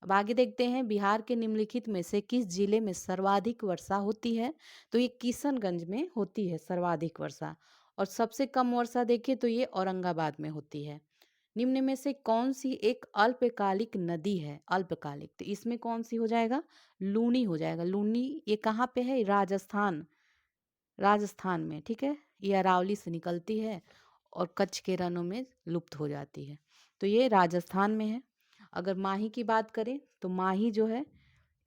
अब आगे देखते हैं बिहार के निम्नलिखित में से किस जिले में सर्वाधिक वर्षा होती है? तो ये किशनगंज में होती है सर्वाधिक वर्षा। और सबसे कम वर्षा देखिए तो ये औरंगाबाद में होती है। निम्न में से कौन सी एक अल्पकालिक नदी है? अल्पकालिक, तो इसमें कौन सी हो जाएगा? लूनी हो जाएगा। लूनी ये कहाँ पे है? राजस्थान, राजस्थान में, ठीक है। ये अरावली से निकलती है और कच्छ के रनों में लुप्त हो जाती है। तो ये राजस्थान में है। अगर माही की बात करें तो माही जो है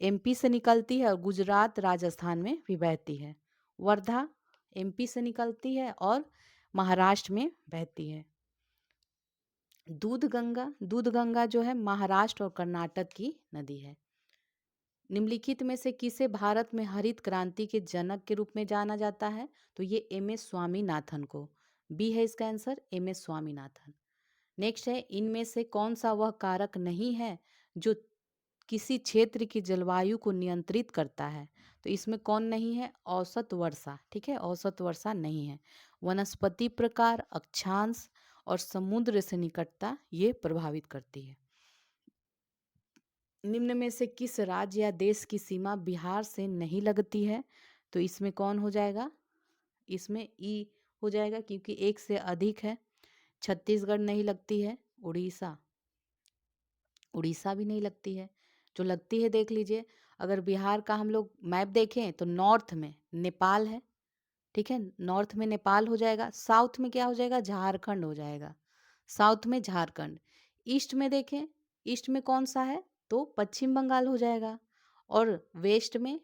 एमपी से निकलती है और गुजरात राजस्थान में भी बहती है। वर्धा एमपी से निकलती है और महाराष्ट्र में बहती है। दूध गंगा जो है महाराष्ट्र और कर्नाटक की नदी है। निम्नलिखित में से किसे भारत में हरित क्रांति के जनक के रूप में जाना जाता है? तो ये एम एस स्वामीनाथन को। बी है इसका answer, M S Swaminathan. Next है, इनमें से कौन सा वह कारक नहीं है जो किसी क्षेत्र की जलवायु को नियंत्रित करता है? तो इसमें कौन नहीं है? औसत वर्षा। ठीक है, औसत वर्षा नहीं है। वनस्पति प्रकार, अक्षांश और समुद्र से निकटता ये प्रभावित करती है। निम्न में से किस राज्य या देश की सीमा बिहार से नहीं लगती है? तो इसमें कौन हो जाएगा? इसमें ई हो जाएगा क्योंकि एक से अधिक है। छत्तीसगढ़ नहीं लगती है। उड़ीसा उड़ीसा भी नहीं लगती है। जो लगती है देख लीजिए, अगर बिहार का हम लोग मैप देखें तो नॉर्थ में नेपाल है। ठीक है, नॉर्थ में नेपाल हो जाएगा। साउथ में क्या हो जाएगा? झारखंड हो जाएगा। साउथ में झारखंड। ईस्ट में देखें, ईस्ट में कौन सा है? तो पश्चिम बंगाल हो जाएगा। और वेस्ट में,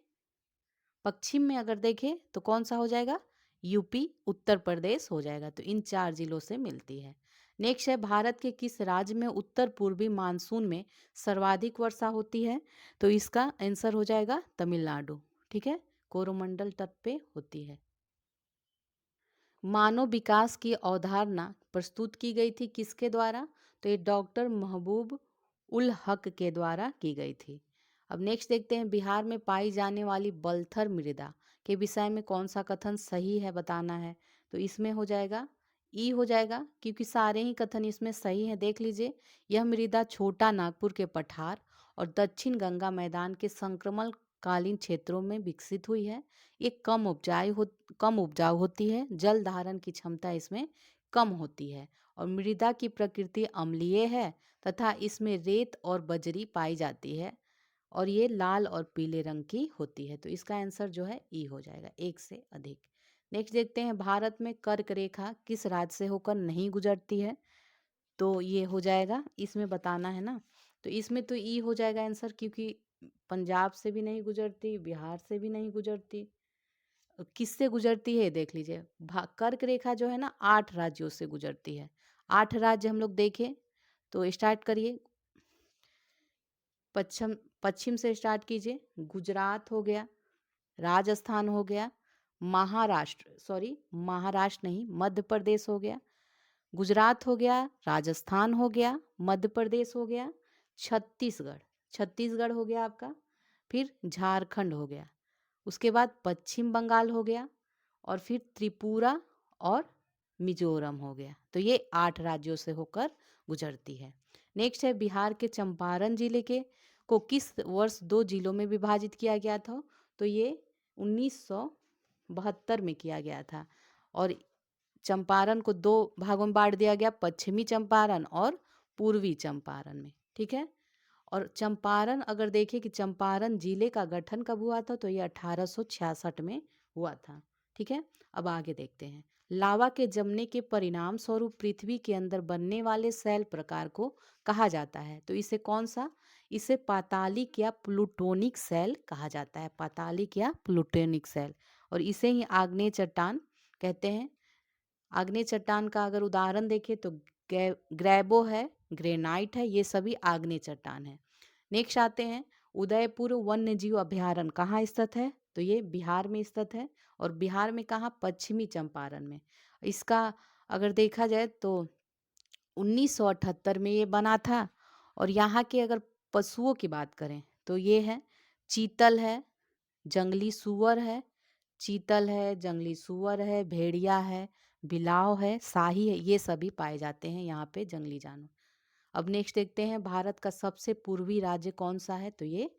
पश्चिम में अगर देखें तो कौन सा हो जाएगा? यूपी उत्तर प्रदेश हो जाएगा। तो इन 4 जिलों से मिलती है। नेक्स्ट है, भारत के किस राज्य में उत्तर पूर्वी मानसून में सर्वाधिक वर्षा होती है? तो इसका आंसर हो जाएगा तमिलनाडु। ठीक है, कोरोमंडल तट पे होती है। मानव विकास की अवधारणा प्रस्तुत की गई थी किसके द्वारा? तो ये डॉक्टर महबूब उल हक के द्वारा की गई थी। अब नेक्स्ट देखते हैं, बिहार में पाई जाने वाली बलथर मृदा के विषय में कौन सा कथन सही है बताना है। तो इसमें हो जाएगा ई हो जाएगा क्योंकि सारे ही कथन इसमें सही हैं। देख लीजिए, यह मृदा छोटा नागपुर के पठार और दक्षिण गंगा मैदान के संक्रमण कालीन क्षेत्रों में विकसित हुई है। ये कम उपजाऊ होती है। जल धारण की क्षमता इसमें कम होती है और मृदा की प्रकृति अम्लीय है तथा इसमें रेत और बजरी पाई जाती है और ये लाल और पीले रंग की होती है। तो इसका आंसर जो है ई हो जाएगा, एक से अधिक। नेक्स्ट देखते हैं, भारत में कर्क रेखा किस राज्य से होकर नहीं गुजरती है? तो ये हो जाएगा, इसमें बताना है ना। तो इसमें तो ई हो जाएगा आंसर क्योंकि पंजाब से भी नहीं गुजरती, बिहार से भी नहीं गुजरती। किससे गुजरती है देख लीजिए, कर्क रेखा जो है ना 8 राज्यों से गुजरती है। 8 राज्य हम लोग देखें तो स्टार्ट करिए, पश्चिम पश्चिम से स्टार्ट कीजिए। गुजरात हो गया, राजस्थान हो गया, महाराष्ट्र नहीं, मध्य प्रदेश हो गया। गुजरात हो गया, राजस्थान हो गया, मध्य प्रदेश हो गया, छत्तीसगढ़ छत्तीसगढ़ हो गया आपका, फिर झारखंड हो गया, उसके बाद पश्चिम बंगाल हो गया और फिर त्रिपुरा और मिजोरम हो गया। तो ये 8 राज्यों से होकर गुजरती है। नेक्स्ट है, बिहार के चंपारण जिले के को किस वर्ष 2 जिलों में विभाजित किया गया था? तो ये 1972 में किया गया था और चंपारण को 2 भागों में बांट दिया गया, पश्चिमी चंपारण और पूर्वी चंपारण में। ठीक है, और चंपारण अगर देखें कि चंपारण जिले का गठन कब हुआ था तो ये 1866 में हुआ था। ठीक है, अब आगे देखते हैं, लावा के जमने के परिणाम स्वरूप पृथ्वी के अंदर बनने वाले सेल प्रकार को कहा जाता है। तो इसे कौन सा? इसे पातालिक या प्लूटोनिक सेल कहा जाता है, पातालिक या प्लूटोनिक सेल। और इसे ही आग्नेय चट्टान कहते हैं। आग्नेय चट्टान का अगर उदाहरण देखें तो ग्रेबो है, ग्रेनाइट है, ये सभी आग्नेय चट्टान है। नेक्स्ट आते हैं, उदयपुर वन्य जीव अभयारण्य कहाँ स्थित है? तो ये बिहार में स्थित है और बिहार में कहाँ? पश्चिमी चंपारण में। इसका अगर देखा जाए तो 1978 में ये बना था। और यहाँ के अगर पशुओं की बात करें तो ये है, चीतल है, जंगली सूअर है, चीतल है, जंगली सूअर है, भेड़िया है, बिलाव है, शाही है, ये सभी पाए जाते हैं यहाँ पे जंगली जानवर। अब नेक्स्ट देखते हैं, भारत का सबसे पूर्वी राज्य कौन सा है? तो ये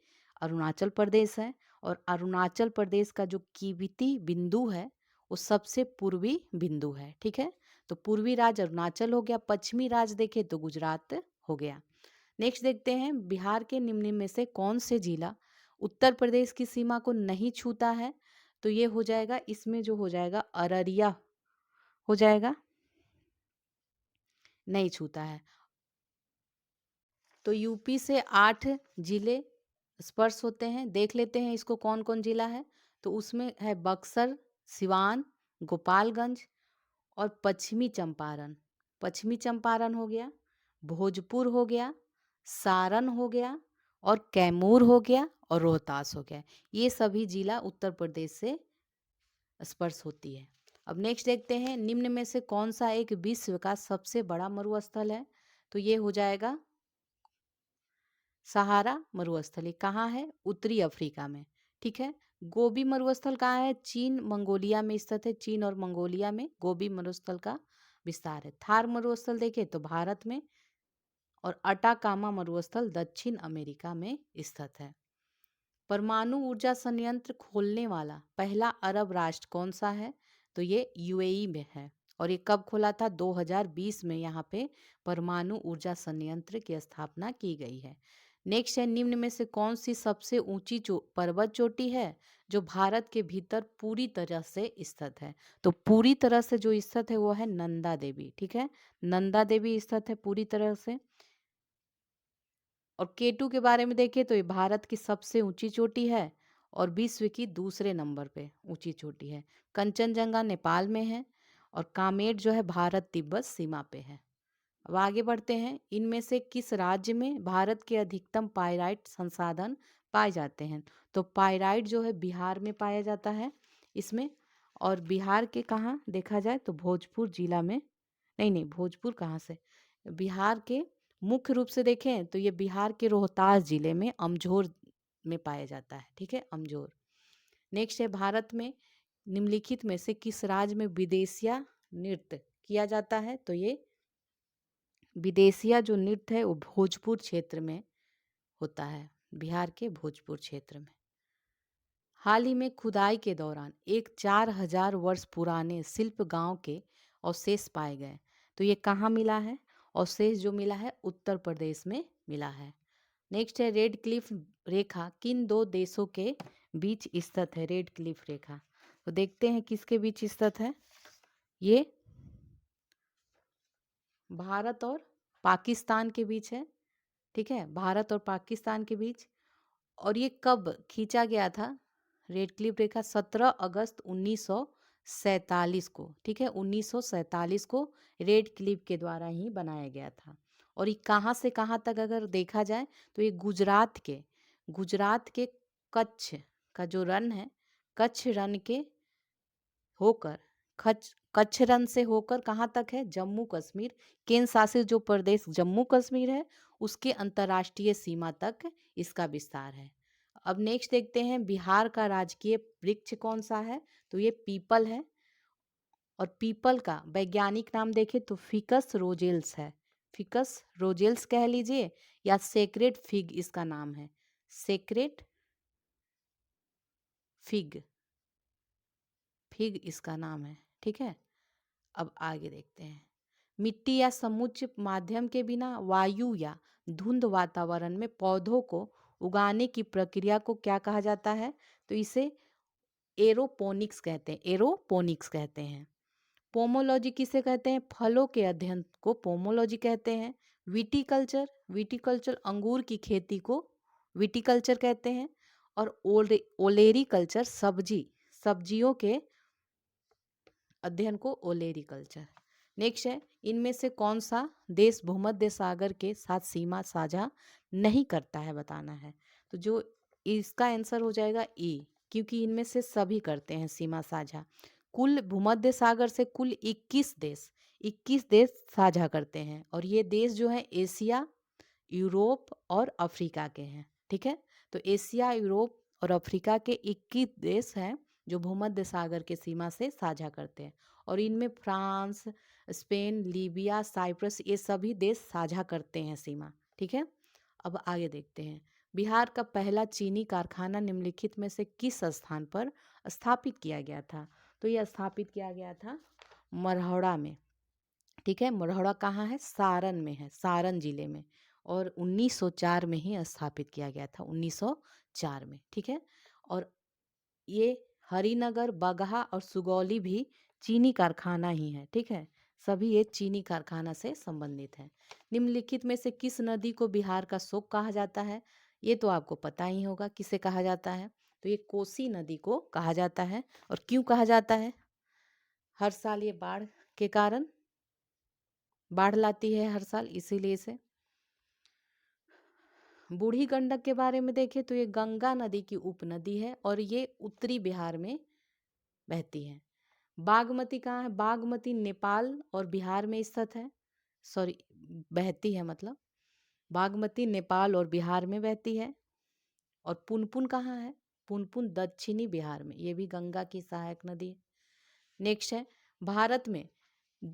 अरुणाचल प्रदेश है और अरुणाचल प्रदेश का जो कीविती बिंदु है वो सबसे पूर्वी बिंदु है। ठीक है, तो पूर्वी राज्य अरुणाचल हो गया, पश्चिमी राज्य देखे तो गुजरात हो गया। नेक्स्ट देखते हैं, बिहार के निम्न में से कौन से जिला उत्तर प्रदेश की सीमा को नहीं छूता है? तो ये हो जाएगा, इसमें जो हो जाएगा अररिया हो जाएगा। नहीं छूता है। तो यूपी से 8 जिले स्पर्श होते हैं। देख लेते हैं इसको कौन कौन जिला है। तो उसमें है बक्सर, सिवान, गोपालगंज और पश्चिमी चंपारण। पश्चिमी चंपारण हो गया, भोजपुर हो गया, सारण हो गया और कैमूर हो गया और रोहतास हो गया। ये सभी जिला उत्तर प्रदेश से स्पर्श होती है। अब नेक्स्ट देखते हैं, निम्न में से कौन सा एक विश्व का सबसे बड़ा मरुस्थल है। तो ये हो जाएगा सहारा मरुस्थल। ये कहाँ है? उत्तरी अफ्रीका में। ठीक है। गोबी मरुस्थल कहाँ है? चीन मंगोलिया में स्थित है। चीन और मंगोलिया में गोबी मरुस्थल का विस्तार है। थार मरुस्थल देखें तो भारत में, और अटाकामा मरुस्थल दक्षिण अमेरिका में स्थित है। परमाणु ऊर्जा संयंत्र खोलने वाला पहला अरब राष्ट्र कौन सा है? तो ये यूएई में है। और ये कब खोला था? 2020 में यहाँ पे परमाणु ऊर्जा संयंत्र की स्थापना की गई है। नेक्स्ट है, निम्न में से कौन सी सबसे ऊंची पर्वत चोटी है जो भारत के भीतर पूरी तरह से स्थित है? तो पूरी तरह से जो स्थित है वो है नंदा देवी। ठीक है, नंदा देवी स्थित है पूरी तरह से। और केटू के बारे में देखें तो ये भारत की सबसे ऊंची चोटी है और विश्व की दूसरे नंबर पे ऊंची चोटी है। कंचनजंगा नेपाल में है और कामेट जो है भारत तिब्बत सीमा पे है। अब आगे बढ़ते हैं, इनमें से किस राज्य में भारत के अधिकतम पाइराइट संसाधन पाए जाते हैं? तो पाइराइट जो है बिहार में पाया जाता है इसमें। और बिहार के कहाँ देखा जाए तो भोजपुर जिला में, नहीं नहीं भोजपुर कहाँ से, बिहार के मुख्य रूप से देखें तो ये बिहार के रोहतास जिले में अमझोर में पाया जाता है। ठीक है, अमझोर। नेक्स्ट है, भारत में निम्नलिखित में से किस राज्य में विदेशिया नृत्य किया जाता है? तो ये विदेशिया जो नृत्य है वो भोजपुर क्षेत्र में होता है, बिहार के भोजपुर क्षेत्र में। हाल ही में खुदाई के दौरान एक 4000 वर्ष पुराने शिल्प गांव के अवशेष पाए गए। तो ये कहाँ मिला है? अवशेष जो मिला है उत्तर प्रदेश में मिला है। नेक्स्ट है, रेड क्लिफ रेखा किन दो देशों के बीच स्थित है? रेड क्लिफ रेखा, तो देखते हैं किसके बीच स्थित है। ये भारत और पाकिस्तान के बीच है। ठीक है, भारत और पाकिस्तान के बीच। और ये कब खींचा गया था? रेड क्लिफ रेखा 17 अगस्त 1947 को। ठीक है, 1947 को रेड क्लिफ के द्वारा ही बनाया गया था। और ये कहाँ से कहाँ तक अगर देखा जाए तो ये गुजरात के कच्छ का जो रन है, कच्छ रन के होकर, कच्छ रन से होकर कहाँ तक है? जम्मू कश्मीर, केंद्र शासित जो प्रदेश जम्मू कश्मीर है उसके अंतर्राष्ट्रीय सीमा तक इसका विस्तार है। अब नेक्स्ट देखते हैं, बिहार का राजकीय वृक्ष कौन सा है? तो ये पीपल है। और पीपल का वैज्ञानिक नाम देखें तो फिकस रोजेल्स है। फिकस रोजेल्स कह लीजिए या सेक्रेट फिग इसका नाम है। सेक्रेट फिग, फिग इसका नाम है। ठीक है, अब आगे देखते हैं, मिट्टी या समुच्च माध्यम के बिना वायु या धुंध वातावरण में पौधों को उगाने की प्रक्रिया को क्या कहा जाता है? तो इसे एरोपोनिक्स कहते हैं। एरोपोनिक्स कहते हैं। पोमोलॉजी किसे कहते हैं? फलों के अध्ययन को पोमोलॉजी कहते हैं। विटीकल्चर, विटीकल्चर अंगूर की खेती को विटीकल्चर कहते हैं। और ओलेरीकल्चर सब्जियों के अध्ययन को ओलेरीकल्चर। नेक्स्ट है, इनमें से कौन सा देश भूमध्य सागर के साथ सीमा साझा नहीं करता है? बताना है। तो जो इसका आंसर हो जाएगा ई, क्योंकि इनमें से सभी करते हैं सीमा साझा। कुल भूमध्य सागर से कुल 21 देश साझा करते हैं। और ये देश जो है एशिया, यूरोप और अफ्रीका के हैं। ठीक है, तो एशिया, यूरोप और अफ्रीका के 21 देश हैं जो भूमध्य सागर के सीमा से साझा करते हैं। और इनमें फ्रांस, स्पेन, लीबिया, साइप्रस ये सभी देश साझा करते हैं सीमा। ठीक है, अब आगे देखते हैं, बिहार का पहला चीनी कारखाना निम्नलिखित में से किस स्थान पर स्थापित किया गया था? तो यह स्थापित किया गया था मरहौड़ा में। ठीक है, मरहौड़ा कहाँ है? सारण में है, सारण जिले में। और 1904 में ही स्थापित किया गया था, 1904 में। ठीक है, और ये हरिनगर, बगहा और सुगौली भी चीनी कारखाना ही है। ठीक है, सभी ये चीनी कारखाना से संबंधित है। निम्नलिखित में से किस नदी को बिहार का शोक कहा जाता है? ये तो आपको पता ही होगा किसे कहा जाता है। तो ये कोसी नदी को कहा जाता है। और क्यों कहा जाता है? हर साल ये बाढ़ के कारण बाढ़ लाती है हर साल, इसीलिए इसे। बूढ़ी गंडक के बारे में देखें तो ये गंगा नदी की उपनदी है और ये उत्तरी बिहार में बहती है। बागमती कहाँ है? बागमती नेपाल और बिहार में स्थित है। सॉरी, बहती है मतलब। बागमती नेपाल और बिहार में बहती है। और पुनपुन कहाँ है? पुनपुन दक्षिणी बिहार में, ये भी गंगा की सहायक नदी है। नेक्स्ट है, भारत में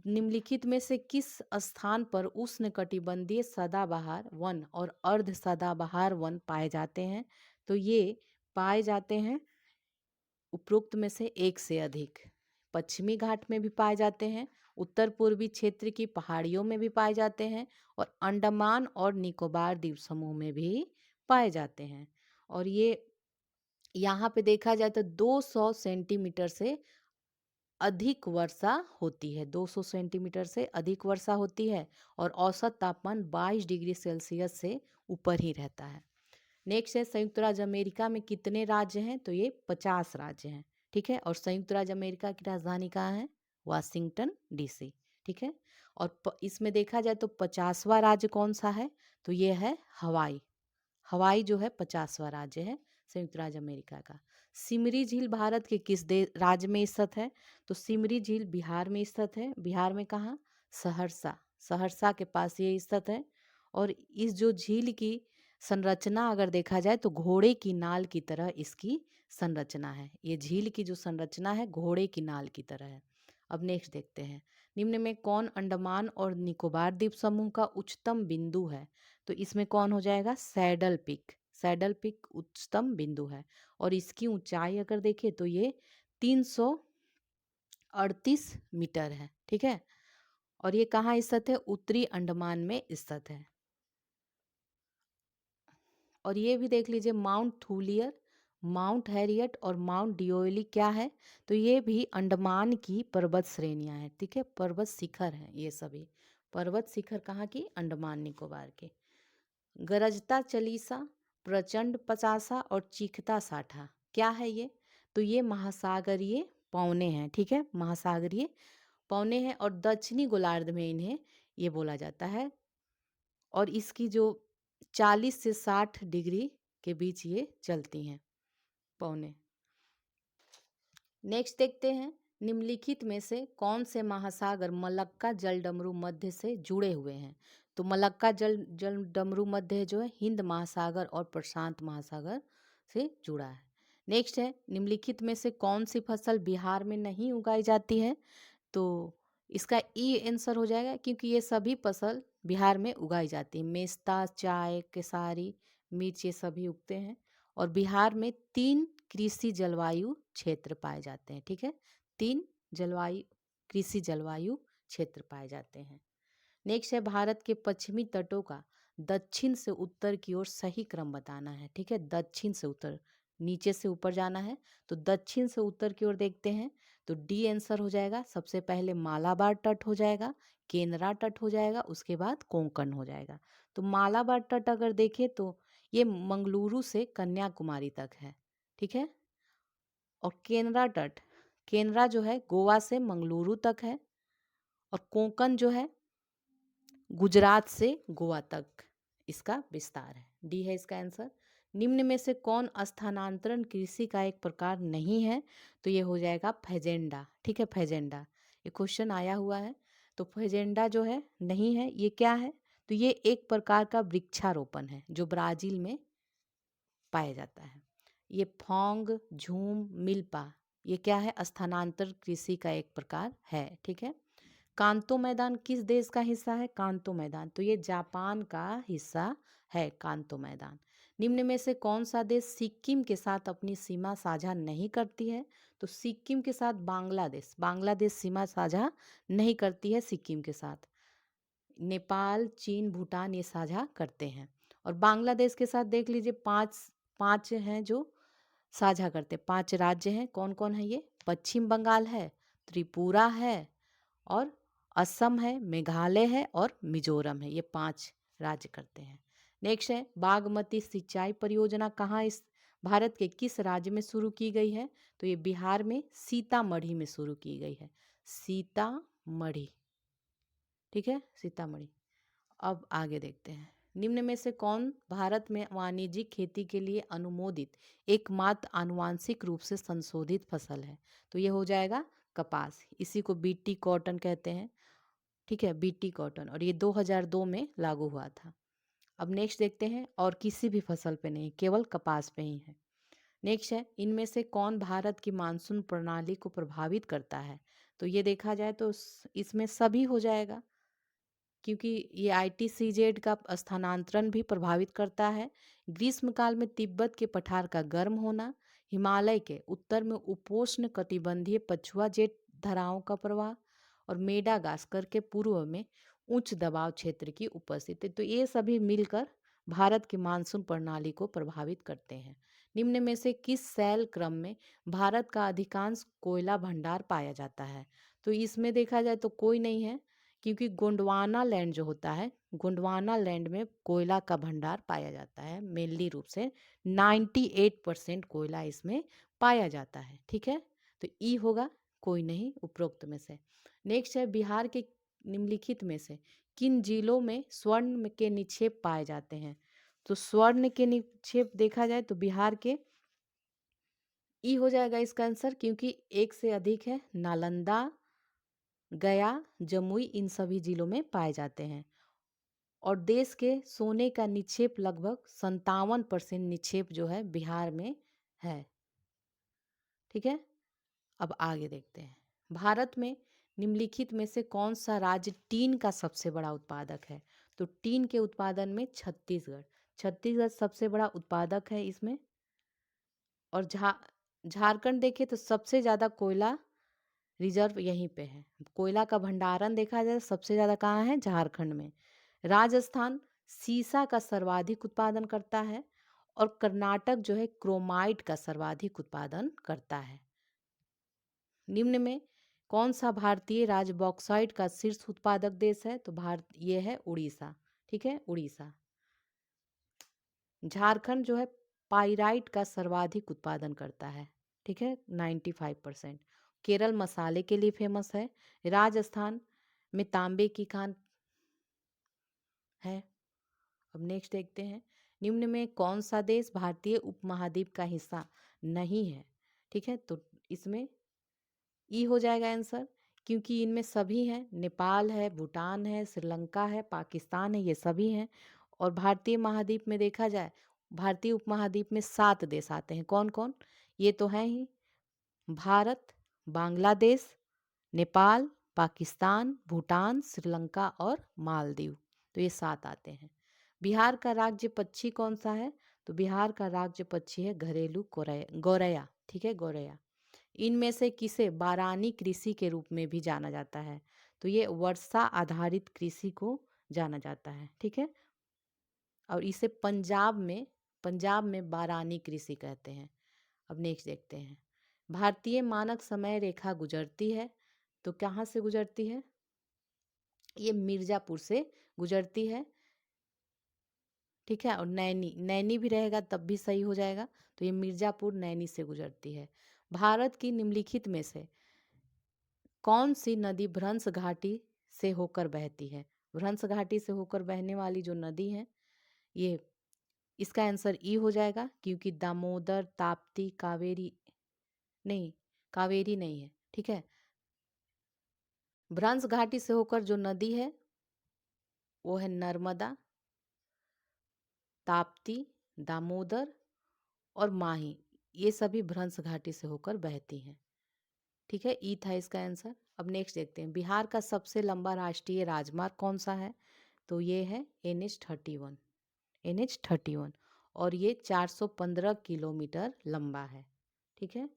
निम्नलिखित में से किस स्थान पर उष्णकटिबंधीय सदाबहार वन और अर्ध सदाबहार वन पाए जाते हैं? तो ये पाए जाते हैं उपरोक्त में से एक से अधिक। पश्चिमी घाट में भी पाए जाते हैं, उत्तर पूर्वी क्षेत्र की पहाड़ियों में भी पाए जाते हैं और अंडमान और निकोबार द्वीप समूह में भी पाए जाते हैं। और ये यहाँ पे देखा जाए तो 200 सेंटीमीटर से अधिक वर्षा होती है। 200 सेंटीमीटर से अधिक वर्षा होती है और औसत तापमान 22 डिग्री सेल्सियस से ऊपर ही रहता है। नेक्स्ट है, संयुक्त राज्य अमेरिका में कितने राज्य हैं? तो ये 50 राज्य हैं। ठीक है। और संयुक्त राज्य अमेरिका की राजधानी कहाँ है? Washington DC. ठीक है। और इसमें देखा जाए तो 50वां राज्य कौन सा है? तो ये है हवाई। हवाई जो है 50वां राज्य है संयुक्त राज्य अमेरिका का। सिमरी झील भारत के किस राज्य में स्थित है? तो सिमरी झील बिहार में स्थित है। बिहार में कहाँ? सहरसा। सहरसा के पास ये स्थित है। और इस जो झील की संरचना अगर देखा जाए तो घोड़े की नाल की तरह इसकी संरचना है। ये झील की जो संरचना है घोड़े की नाल की तरह है। अब नेक्स्ट देखते हैं, निम्न में कौन अंडमान और निकोबार द्वीप समूह का उच्चतम बिंदु है? तो इसमें कौन हो जाएगा? Saddle Peak. सैडल पिक उच्चतम बिंदु है और इसकी ऊंचाई अगर देखें तो ये 338 मीटर है। ठीक है। और ये कहाँ स्थित है? उत्तरी अंडमान में स्थित है। और ये भी देख लीजिए, माउंट थूलियर, माउंट हैरियट और माउंट डिओली क्या है? तो ये भी अंडमान की पर्वत श्रेणियां हैं। ठीक है। पर्वत शिखर हैं ये सभी। पर्वत शिखर कहाँ की? अंडमान निकोबार के। गरजता चलीसा, प्रचंड पचासा और चीखता साठा क्या है ये? तो ये महासागरीय पौने हैं। ठीक है। महासागरीय पौने हैं और दक्षिणी गोलार्ध में इन्हें ये बोला जाता है। और इसकी जो 40 से 60 डिग्री के बीच ये चलती हैं पौने। नेक्स्ट देखते हैं, निम्नलिखित में से कौन से महासागर मलक्का जलडमरू मध्य से जुड़े हुए हैं? तो मलक्का जलडमरू मध्य जो है हिंद महासागर और प्रशांत महासागर से जुड़ा है। नेक्स्ट है, निम्नलिखित में से कौन सी फसल बिहार में नहीं उगाई जाती है? तो इसका ई आंसर हो जाएगा, क्योंकि ये सभी फसल बिहार में उगाई जाती है। मेस्ता, चाय, केसारी, मिर्च ये सभी उगते हैं। और बिहार में 3 कृषि जलवायु क्षेत्र पाए जाते हैं। ठीक है। 3 जलवायु कृषि जलवायु क्षेत्र पाए जाते हैं। नेक्स्ट है, भारत के पश्चिमी तटों का दक्षिण से उत्तर की ओर सही क्रम बताना है। ठीक है। दक्षिण से उत्तर, नीचे से ऊपर जाना है तो दक्षिण से उत्तर की ओर देखते हैं तो डी आंसर हो जाएगा। सबसे पहले मालाबार तट हो जाएगा, केनरा तट हो जाएगा, उसके बाद कोंकण हो जाएगा। तो मालाबार तट अगर देखें तो ये मंगलुरु से कन्याकुमारी तक है। ठीक है। और केनरा तट, केनरा जो है गोवा से मंगलुरु तक है। और कोंकण जो है गुजरात से गोवा तक इसका विस्तार है। डी है इसका आंसर। निम्न में से कौन स्थानांतरण कृषि का एक प्रकार नहीं है? तो ये हो जाएगा फैजेंडा। ठीक है। फैजेंडा ये क्वेश्चन आया हुआ है। तो फैजेंडा जो है नहीं है। ये क्या है? तो ये एक प्रकार का वृक्षारोपण है जो ब्राजील में पाया जाता है। ये फॉन्ग, झूम, मिल्पा ये क्या है? स्थानांतर कृषि का एक प्रकार है। ठीक है। कांतो मैदान किस देश का हिस्सा है? कांतो मैदान तो ये जापान का हिस्सा है कांतो मैदान। निम्न में से कौन सा देश सिक्किम के साथ अपनी सीमा साझा नहीं करती है? तो सिक्किम के साथ बांग्लादेश, बांग्लादेश सीमा साझा नहीं करती है सिक्किम के साथ। नेपाल, चीन, भूटान ये साझा करते हैं। और बांग्लादेश के साथ देख लीजिए, पांच पांच हैं जो साझा करते हैं। 5 राज्य हैं। कौन कौन है ये? पश्चिम बंगाल है, त्रिपुरा है और असम है, मेघालय है और मिजोरम है। ये 5 राज्य करते हैं। नेक्स्ट है बागमती सिंचाई परियोजना कहाँ इस भारत के किस राज्य में शुरू की गई है? तो ये बिहार में सीतामढ़ी में शुरू की गई है। सीतामढ़ी, ठीक है, सीतामढ़ी। अब आगे देखते हैं, निम्न में से कौन भारत में वाणिज्यिक खेती के लिए अनुमोदित एकमात्र आनुवांशिक रूप से संशोधित फसल है? तो ये हो जाएगा कपास। इसी को बीटी कॉटन कहते हैं, ठीक है, बीटी कॉटन, और ये 2002 में लागू हुआ था। अब नेक्स्ट देखते हैं, और किसी भी फसल पे नहीं, केवल कपास पे ही है। नेक्स्ट है, इनमें से कौन भारत की मानसून प्रणाली को प्रभावित करता है? तो ये देखा जाए तो इसमें सभी हो जाएगा, क्योंकि ये ITCZ का स्थानांतरण भी प्रभावित करता है। ग्रीष्मकाल में तिब्बत के पठार का गर्म होना, हिमालय के उत्तर में उपोष्ण कटिबंधीय पछुआ जेट धाराओं का प्रवाह, और मेडागास्कर के पूर्व में उच्च दबाव क्षेत्र की उपस्थिति, तो ये सभी मिलकर भारत की मानसून प्रणाली को प्रभावित करते हैं। निम्न में से किस शैल क्रम में भारत का अधिकांश कोयला भंडार पाया जाता है? तो इसमें देखा जाए तो कोई नहीं है, क्योंकि गोंडवाना लैंड जो होता है, गोंडवाना लैंड में कोयला का भंडार पाया जाता है मेनली रूप से। 98% कोयला इसमें पाया जाता है, ठीक है। तो ई होगा कोई नहीं उपरोक्त में से। नेक्स्ट है, बिहार के निम्नलिखित में से किन जिलों में स्वर्ण के निक्षेप पाए जाते हैं? तो स्वर्ण के निक्षेप देखा जाए तो बिहार के ई हो जाएगा इसका आंसर, क्योंकि एक से अधिक है। नालंदा, गया, जमुई, इन सभी जिलों में पाए जाते हैं। और देश के सोने का निक्षेप लगभग 57% निक्षेप जो है बिहार में है, ठीक है। अब आगे देखते हैं, भारत में निम्नलिखित में से कौन सा राज्य टीन का सबसे बड़ा उत्पादक है? तो टीन के उत्पादन में छत्तीसगढ़, छत्तीसगढ़ सबसे बड़ा उत्पादक है इसमें। और झारखंड देखें तो सबसे ज़्यादा कोयला रिजर्व यहीं पे है। कोयला का भंडारण देखा जाए सबसे ज़्यादा कहाँ है? झारखंड में। राजस्थान सीसा का सर्वाधिक उत्पादन करता है, और कर्नाटक जो है क्रोमाइट का सर्वाधिक उत्पादन करता है। निम्न में कौन सा भारतीय राज्य बॉक्साइट का शीर्ष उत्पादक देश है? तो भारत ये है उड़ीसा, ठीक है, उड़ीसा। झारखंड जो है पाइराइट का सर्वाधिक उत्पादन करता है, ठीक है, 95%। केरल मसाले के लिए फेमस है। राजस्थान में तांबे की खान है। अब नेक्स्ट देखते हैं, निम्न में कौन सा देश भारतीय उपमहाद्वीप का हिस्सा नहीं है? ठीक है, तो इसमें ई हो जाएगा आंसर, क्योंकि इनमें सभी हैं। नेपाल है, भूटान है, श्रीलंका है, पाकिस्तान है, ये सभी हैं। और भारतीय महाद्वीप में देखा जाए, भारतीय उपमहाद्वीप में 7 देश आते हैं। कौन कौन? ये तो हैं ही, भारत, बांग्लादेश, नेपाल, पाकिस्तान, भूटान, श्रीलंका और मालदीव, तो ये 7 आते हैं। बिहार का राज्य पक्षी कौन सा है? तो बिहार का राज्य पक्षी है घरेलू गौरैया, ठीक है, गौरैया। इनमें से किसे बारानी कृषि के रूप में भी जाना जाता है? तो ये वर्षा आधारित कृषि को जाना जाता है, ठीक है। और इसे पंजाब में बारानी कृषि कहते हैं। अब नेक्स्ट देखते हैं, भारतीय मानक समय रेखा गुजरती है, तो कहाँ से गुजरती है? ये मिर्जापुर से गुजरती है, ठीक है। और नैनी, नैनी भी रहेगा तब भी सही हो जाएगा। तो ये मिर्जापुर नैनी से गुजरती है। भारत की निम्नलिखित में से कौन सी नदी भ्रंश घाटी से होकर बहती है? भ्रंश घाटी से होकर बहने वाली जो नदी है, ये इसका आंसर ई हो जाएगा, क्योंकि दामोदर, ताप्ती, कावेरी नहीं, कावेरी नहीं है, ठीक है। भ्रंश घाटी से होकर जो नदी है वो है नर्मदा, ताप्ती, दामोदर और माही, ये सभी भ्रंश घाटी से होकर बहती हैं, ठीक है। ई था इसका आंसर। अब नेक्स्ट देखते हैं, बिहार का सबसे लंबा राष्ट्रीय राजमार्ग कौन सा है? तो ये है NH-31, NH-31, और ये 415 किलोमीटर लंबा है, ठीक है।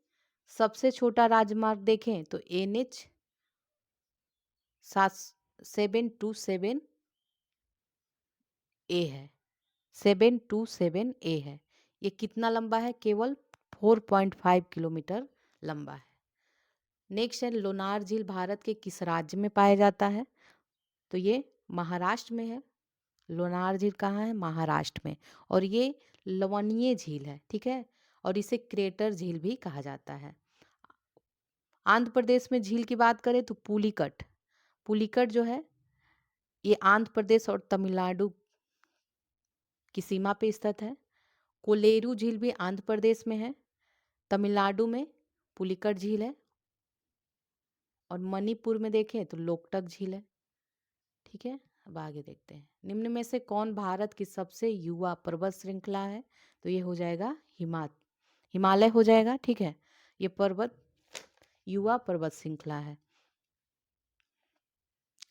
सबसे छोटा राजमार्ग देखें तो NH 727 ए है, 727 ए है। ये कितना लंबा है? केवल 4.5 किलोमीटर लंबा है। नेक्स्ट है लोनार झील भारत के किस राज्य में पाया जाता है? तो ये महाराष्ट्र में है। लोनार झील कहाँ है? महाराष्ट्र में। और ये लवणीय झील है, ठीक है, और इसे क्रेटर झील भी कहा जाता है। आंध्र प्रदेश में झील की बात करें तो पुलिकट, पुलिकट जो है ये आंध्र प्रदेश और तमिलनाडु की सीमा पे स्थित है। कोलेरू झील भी आंध्र प्रदेश में है। तमिलनाडु में पुलिकट झील है। और मणिपुर में देखें तो लोकटक झील है, ठीक है। अब आगे देखते हैं, निम्न में से कौन भारत की सबसे युवा पर्वत श्रृंखला है? तो ये हो जाएगा हिमालय हो जाएगा, ठीक है। ये पर्वत युवा पर्वत श्रृंखला है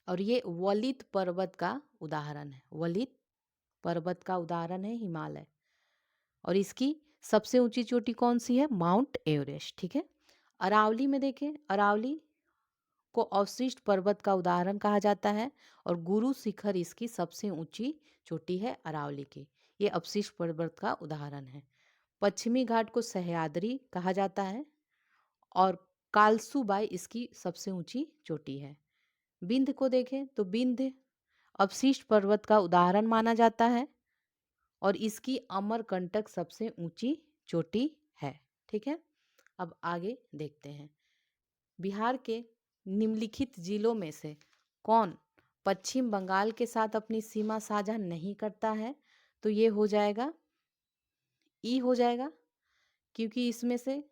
और ये वलित पर्वत का उदाहरण है। वलित पर्वत का उदाहरण है हिमालय। और इसकी सबसे ऊंची चोटी कौन सी है? माउंट एवरेस्ट, ठीक है। अरावली में देखें, अरावली को अवशिष्ट पर्वत का उदाहरण कहा जाता है और गुरु शिखर इसकी सबसे ऊंची चोटी है अरावली की। ये अवशिष्ट पर्वत का उदाहरण है। पश्चिमी घाट को सह्याद्री कहा जाता है और कालसूबाई इसकी सबसे ऊंची चोटी है। विंध्य को देखें तो विंध्य अवशिष्ट पर्वत का उदाहरण माना जाता है और इसकी अमरकंटक सबसे ऊंची चोटी है, ठीक है। अब आगे देखते हैं, बिहार के निम्नलिखित जिलों में से कौन पश्चिम बंगाल के साथ अपनी सीमा साझा नहीं करता है? तो ये हो जाएगा ई हो जाएगा, क्योंकि इसमें से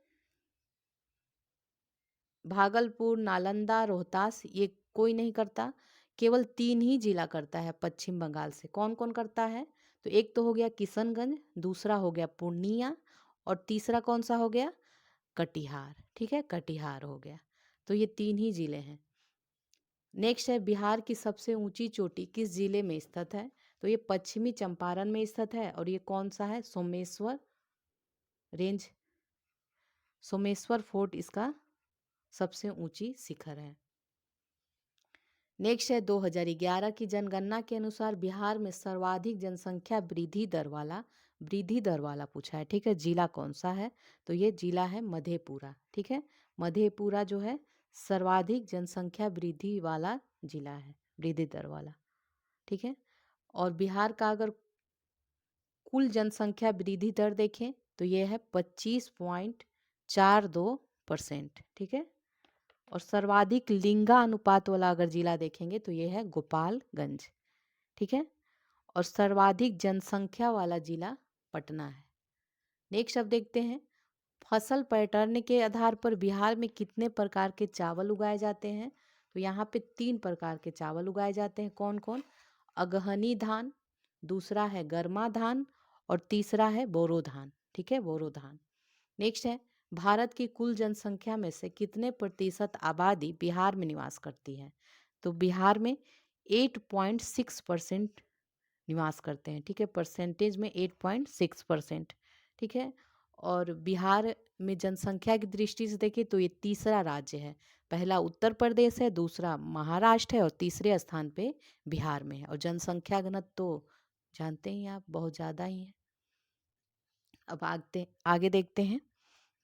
भागलपुर, नालंदा, रोहतास ये कोई नहीं करता। केवल 3 ही जिला करता है पश्चिम बंगाल से। कौन कौन करता है? तो एक तो हो गया किशनगंज, दूसरा हो गया पूर्णिया और तीसरा कौन सा हो गया? कटिहार, ठीक है, कटिहार हो गया। तो ये 3 ही जिले हैं। नेक्स्ट है, बिहार की सबसे ऊंची चोटी किस जिले में स्थित है? तो ये पश्चिमी चंपारण में स्थित है और ये कौन सा है? सोमेश्वर रेंज, सोमेश्वर फोर्ट इसका सबसे ऊंची शिखर है। नेक्स्ट है, 2011 की जनगणना के अनुसार बिहार में सर्वाधिक जनसंख्या वृद्धि दर वाला पूछा है, ठीक है। जिला कौन सा है? तो ये जिला है मधेपुरा, ठीक है। मधेपुरा जो है सर्वाधिक जनसंख्या वृद्धि वाला जिला है, वृद्धि दर वाला, ठीक है। और बिहार का अगर कुल जनसंख्या वृद्धि दर देखें तो ये है 25.42%, ठीक है। और सर्वाधिक लिंगानुपात वाला अगर जिला देखेंगे तो ये है गोपालगंज, ठीक है। और सर्वाधिक जनसंख्या वाला जिला पटना है। नेक्स्ट अब देखते हैं, फसल पैटर्न के आधार पर बिहार में कितने प्रकार के चावल उगाए जाते हैं? तो यहाँ पे 3 प्रकार के चावल उगाए जाते हैं। कौन कौन? अगहनी धान, दूसरा है गर्मा धान और तीसरा है बोरो धान, ठीक है, बोरो धान। नेक्स्ट है, भारत की कुल जनसंख्या में से कितने प्रतिशत आबादी बिहार में निवास करती है? तो बिहार में 8.6% निवास करते हैं, ठीक है, परसेंटेज में 8.6%, ठीक है। और बिहार में जनसंख्या की दृष्टि से देखें तो ये तीसरा राज्य है। पहला उत्तर प्रदेश है, दूसरा महाराष्ट्र है और तीसरे स्थान पे बिहार में है। और जनसंख्या घनत्व तो जानते ही आप, बहुत ज़्यादा ही है। अब आगे देखते हैं,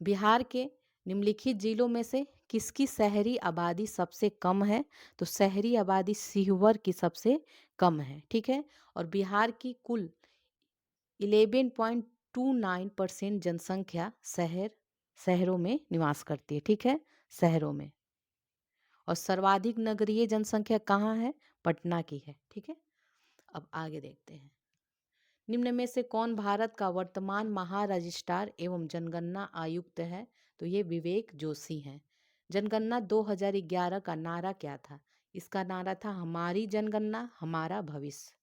बिहार के निम्नलिखित जिलों में से किसकी शहरी आबादी सबसे कम है? तो शहरी आबादी सीहोर की सबसे कम है, ठीक है। और बिहार की कुल 11.29% जनसंख्या शहरों में निवास करती है, ठीक है, शहरों में। और सर्वाधिक नगरीय जनसंख्या कहाँ है? पटना की है, ठीक है। अब आगे देखते हैं, निम्न में से कौन भारत का वर्तमान महारजिस्ट्रार एवं जनगणना आयुक्त है? तो ये विवेक जोशी हैं। जनगणना 2011 का नारा क्या था? इसका नारा था हमारी जनगणना हमारा भविष्य।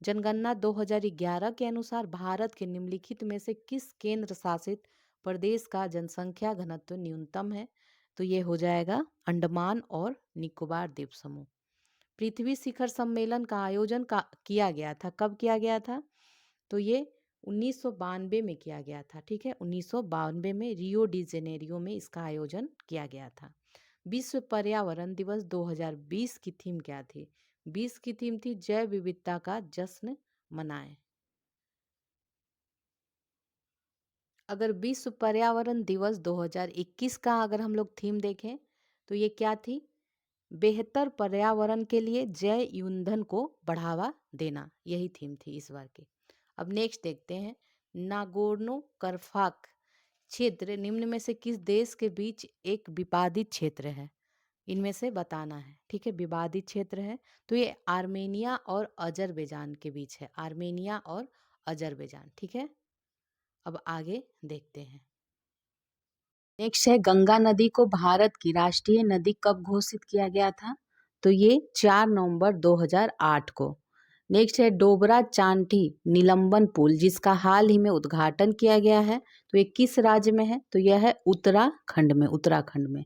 जनगणना 2011 के अनुसार भारत के निम्नलिखित में से किस केंद्र शासित प्रदेश का जनसंख्या घनत्व न्यूनतम है? तो ये हो जाएगा अंडमान और निकोबार द्वीप समूह। पृथ्वी शिखर सम्मेलन का आयोजन किया गया था, कब किया गया था? तो ये 1992 में किया गया था, ठीक है। 1992 में रियो डी जेनेरियो में इसका आयोजन किया गया था। विश्व पर्यावरण दिवस 2020 की थीम क्या थी? 20 की थीम थी जैव विविधता का जश्न मनाएं। अगर विश्व पर्यावरण दिवस 2021 का अगर हम लोग थीम देखें तो ये क्या थी? बेहतर पर्यावरण के लिए जैव ईंधन को बढ़ावा देना, यही थीम थी इस बार की। अब नेक्स्ट देखते हैं, नागोर्नो करफाक क्षेत्र निम्न में से किस देश के बीच एक विवादित क्षेत्र है? इनमें से बताना है, ठीक है। विवादित क्षेत्र है तो ये आर्मेनिया और अजरबैजान के बीच है, आर्मेनिया और अजरबैजान, ठीक है। अब आगे देखते हैं। नेक्स्ट है, गंगा नदी को भारत की राष्ट्रीय नदी कब घोषित किया गया था? तो ये 4 नवंबर 2008 को। नेक्स्ट है, डोबरा चांठी निलंबन पुल जिसका हाल ही में उद्घाटन किया गया है, तो ये किस राज्य में है? तो यह है उत्तराखंड में, उत्तराखंड में।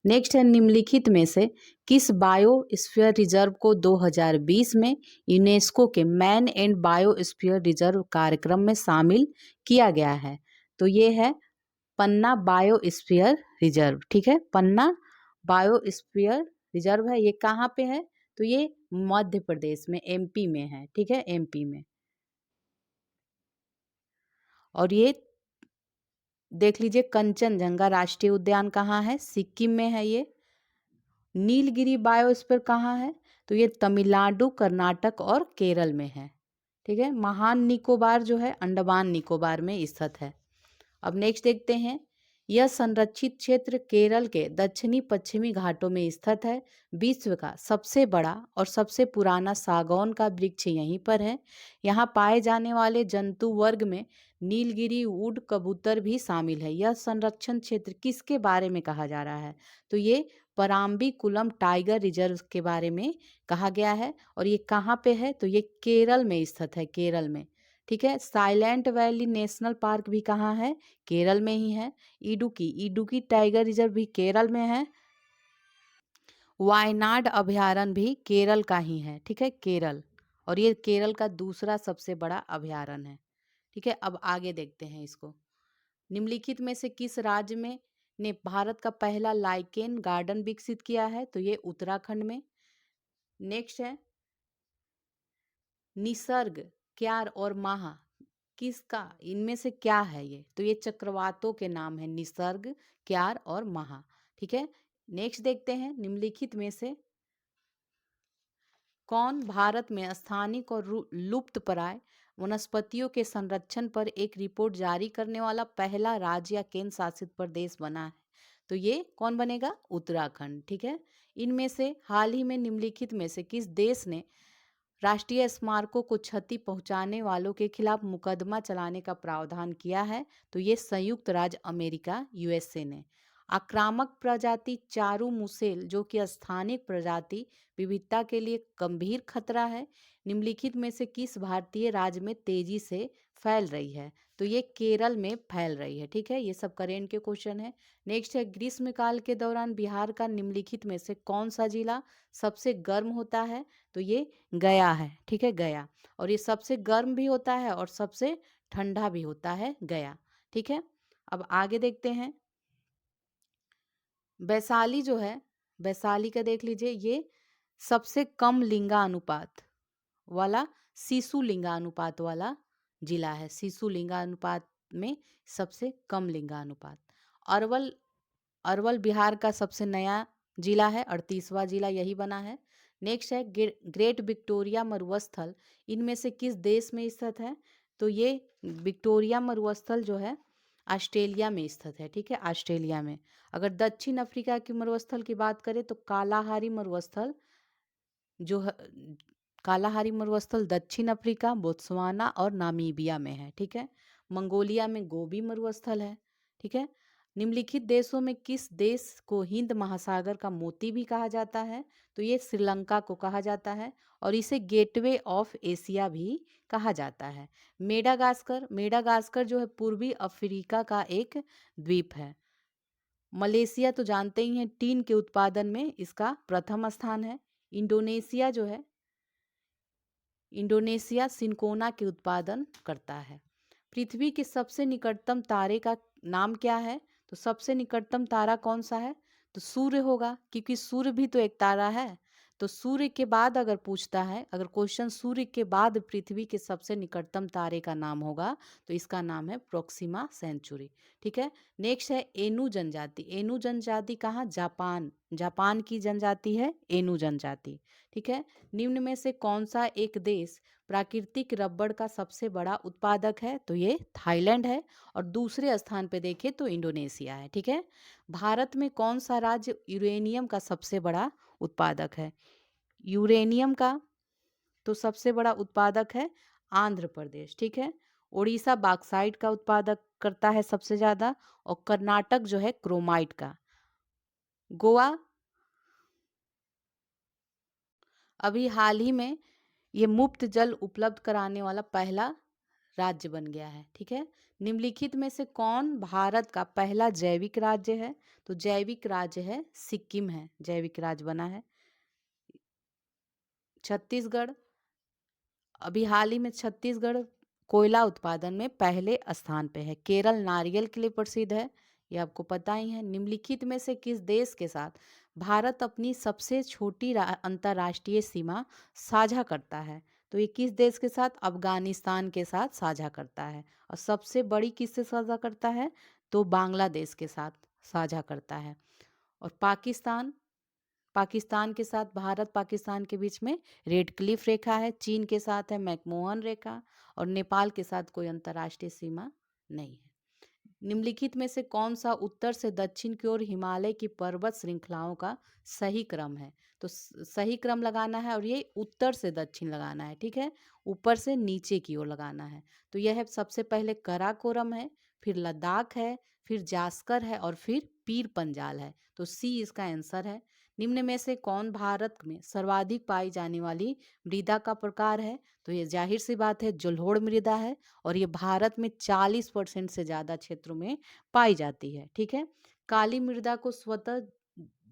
नेक्स्ट है, निम्नलिखित में से किस बायोस्फीयर रिजर्व को 2020 में यूनेस्को के मैन एंड बायोस्फीयर रिजर्व कार्यक्रम में शामिल किया गया है? तो ये है पन्ना बायोस्फीयर रिजर्व, ठीक है। पन्ना बायोस्फीयर रिजर्व है, ये कहाँ पे है? तो ये मध्य प्रदेश में, एमपी में है, ठीक है, एमपी में। और ये देख लीजिए, कंचनजंगा राष्ट्रीय उद्यान कहाँ है? सिक्किम में है ये। नीलगिरी बायोस्फीयर कहाँ है? तो ये तमिलनाडु, कर्नाटक और केरल में है, ठीक है। महान निकोबार जो है अंडमान निकोबार में स्थित है। अब नेक्स्ट देखते हैं, यह संरक्षित क्षेत्र केरल के दक्षिणी पश्चिमी घाटों में स्थित है। विश्व का सबसे बड़ा और सबसे पुराना सागौन का वृक्ष यहीं पर है। यहाँ पाए जाने वाले जंतु वर्ग में नीलगिरी वुड कबूतर भी शामिल है। यह संरक्षण क्षेत्र किसके बारे में कहा जा रहा है? तो ये पराम्बीकुलम टाइगर रिजर्व के बारे में कहा गया है। और ये कहाँ पे है? तो ये केरल में स्थित है, केरल में, ठीक है। साइलेंट वैली नेशनल पार्क भी कहाँ है? केरल में ही है। इडुकी, इडुकी टाइगर रिजर्व भी केरल में है। वायनाड अभयारण्य भी केरल का ही है, ठीक है, केरल। और ये केरल का दूसरा सबसे बड़ा अभयारण्य है, ठीक है। अब आगे देखते हैं इसको, निम्नलिखित में से किस राज्य में ने भारत का पहला लाइकेन गार्डन विकसित किया है? तो ये उत्तराखंड में। नेक्स्ट है, निसर्ग, क्यार और माहा किसका, इनमें से क्या है ये? तो ये चक्रवातों के नाम है, निसर्ग, क्यार और महा, ठीक है। नेक्स्ट देखते हैं, निम्नलिखित में से कौन भारत में स्थानिक और लुप्तप्राय वनस्पतियों के संरक्षण पर एक रिपोर्ट जारी करने वाला पहला राज्य या केंद्र शासित प्रदेश बना है? तो ये कौन बनेगा? उत्तराखंड, ठीक है। इनमें से हाल ही में निम्नलिखित में से किस देश ने राष्ट्रीय स्मारकों को क्षति पहुंचाने वालों के खिलाफ मुकदमा चलाने का प्रावधान किया है? तो ये संयुक्त राज्य अमेरिका, यूएसए ने। आक्रामक प्रजाति चारू मुसेल जो कि स्थानिक प्रजाति विविधता के लिए गंभीर खतरा है, निम्नलिखित में से किस भारतीय राज्य में तेजी से फैल रही है? तो ये केरल में फैल रही है, ठीक है। ये सब करेंट के क्वेश्चन है। नेक्स्ट है, ग्रीष्मकाल के दौरान बिहार का निम्नलिखित में से कौन सा जिला सबसे गर्म होता है? तो ये गया है, ठीक है, गया। और ये सबसे गर्म भी होता है और सबसे ठंडा भी होता है, गया, ठीक है। अब आगे देखते हैं, वैशाली जो है, वैशाली का देख लीजिए, ये सबसे कम लिंगानुपात वाला, शिशु लिंगानुपात वाला जिला है। शिशु लिंगानुपात में सबसे कम लिंगानुपात। अरवल, अरवल बिहार का सबसे नया जिला है, 38वां जिला यही बना है। नेक्स्ट है, ग्रेट विक्टोरिया मरुस्थल इनमें से किस देश में स्थित है? तो ये विक्टोरिया मरुस्थल जो है ऑस्ट्रेलिया में स्थित है, ठीक है, ऑस्ट्रेलिया में। अगर दक्षिण अफ्रीका की मरुस्थल की बात करें तो कालाहारी मरुस्थल जो है, कालाहारी मरुस्थल दक्षिण अफ्रीका, बोत्सवाना और नामीबिया में है, ठीक है। मंगोलिया में गोबी मरुस्थल है, ठीक है। निम्नलिखित देशों में किस देश को हिंद महासागर का मोती भी कहा जाता है? तो ये श्रीलंका को कहा जाता है और इसे गेटवे ऑफ एशिया भी कहा जाता है। मेडागास्कर, मेडागास्कर जो है पूर्वी अफ्रीका का एक द्वीप है। मलेशिया तो जानते ही हैं, टीन के उत्पादन में इसका प्रथम स्थान है। इंडोनेशिया जो है, इंडोनेशिया सिनकोना के उत्पादन करता है। पृथ्वी के सबसे निकटतम तारे का नाम क्या है? तो सबसे निकटतम तारा कौन सा है? तो सूर्य होगा, क्योंकि सूर्य भी तो एक तारा है। तो सूर्य के बाद अगर पूछता है, अगर क्वेश्चन सूर्य के बाद पृथ्वी के सबसे निकटतम तारे का नाम होगा तो इसका नाम है प्रोक्सिमा सेंचुरी। ठीक है। नेक्स्ट है एनु जनजाति। एनु जनजाति कहाँ? जापान। जापान की जनजाति है एनु जनजाति। ठीक है। निम्न में से कौन सा एक देश प्राकृतिक रबड़ का सबसे बड़ा उत्पादक है? तो ये थाईलैंड है। और दूसरे स्थान पे देखें तो इंडोनेशिया है। ठीक है। भारत में कौन सा राज्य यूरेनियम का सबसे बड़ा उत्पादक है? यूरेनियम का तो सबसे बड़ा उत्पादक है आंध्र प्रदेश। ठीक है। उड़ीसा बॉक्साइट का उत्पादक करता है सबसे ज्यादा, और कर्नाटक जो है क्रोमाइट का। गोवा अभी हाल ही में ये मुफ्त जल उपलब्ध कराने वाला पहला राज्य बन गया है। ठीक है। निम्नलिखित में से कौन भारत का पहला जैविक राज्य है? तो जैविक राज्य है सिक्किम है, जैविक राज्य बना है। छत्तीसगढ़ अभी हाल ही में छत्तीसगढ़ कोयला उत्पादन में पहले स्थान पे है। केरल नारियल के लिए प्रसिद्ध है, ये आपको पता ही है। निम्नलिखित में से किस देश के साथ भारत अपनी सबसे छोटी अंतर्राष्ट्रीय सीमा साझा करता है? तो ये किस देश के साथ? अफगानिस्तान के साथ साझा करता है। और सबसे बड़ी किससे साझा करता है? तो बांग्लादेश के साथ साझा करता है। और पाकिस्तान पाकिस्तान के साथ, भारत पाकिस्तान के बीच में रेड क्लिफ रेखा है। चीन के साथ है मैकमोहन रेखा। और नेपाल के साथ कोई अंतर्राष्ट्रीय सीमा नहीं है। निम्नलिखित में से कौन सा उत्तर से दक्षिण की ओर हिमालय की पर्वत श्रृंखलाओं का सही क्रम है? तो सही क्रम लगाना है, और ये उत्तर से दक्षिण लगाना है। ठीक है। ऊपर से नीचे की ओर लगाना है। तो यह है सबसे पहले कराकोरम है, फिर लद्दाख है, फिर जास्कर है, और फिर पीर पंजाल है। तो सी इसका आंसर है। निम्न में से कौन भारत में सर्वाधिक पाई जाने वाली मृदा का प्रकार है? तो ये जाहिर सी बात है जलोढ़ मृदा है। और ये भारत में 40% से ज़्यादा क्षेत्रों में पाई जाती है। ठीक है। काली मृदा को स्वतः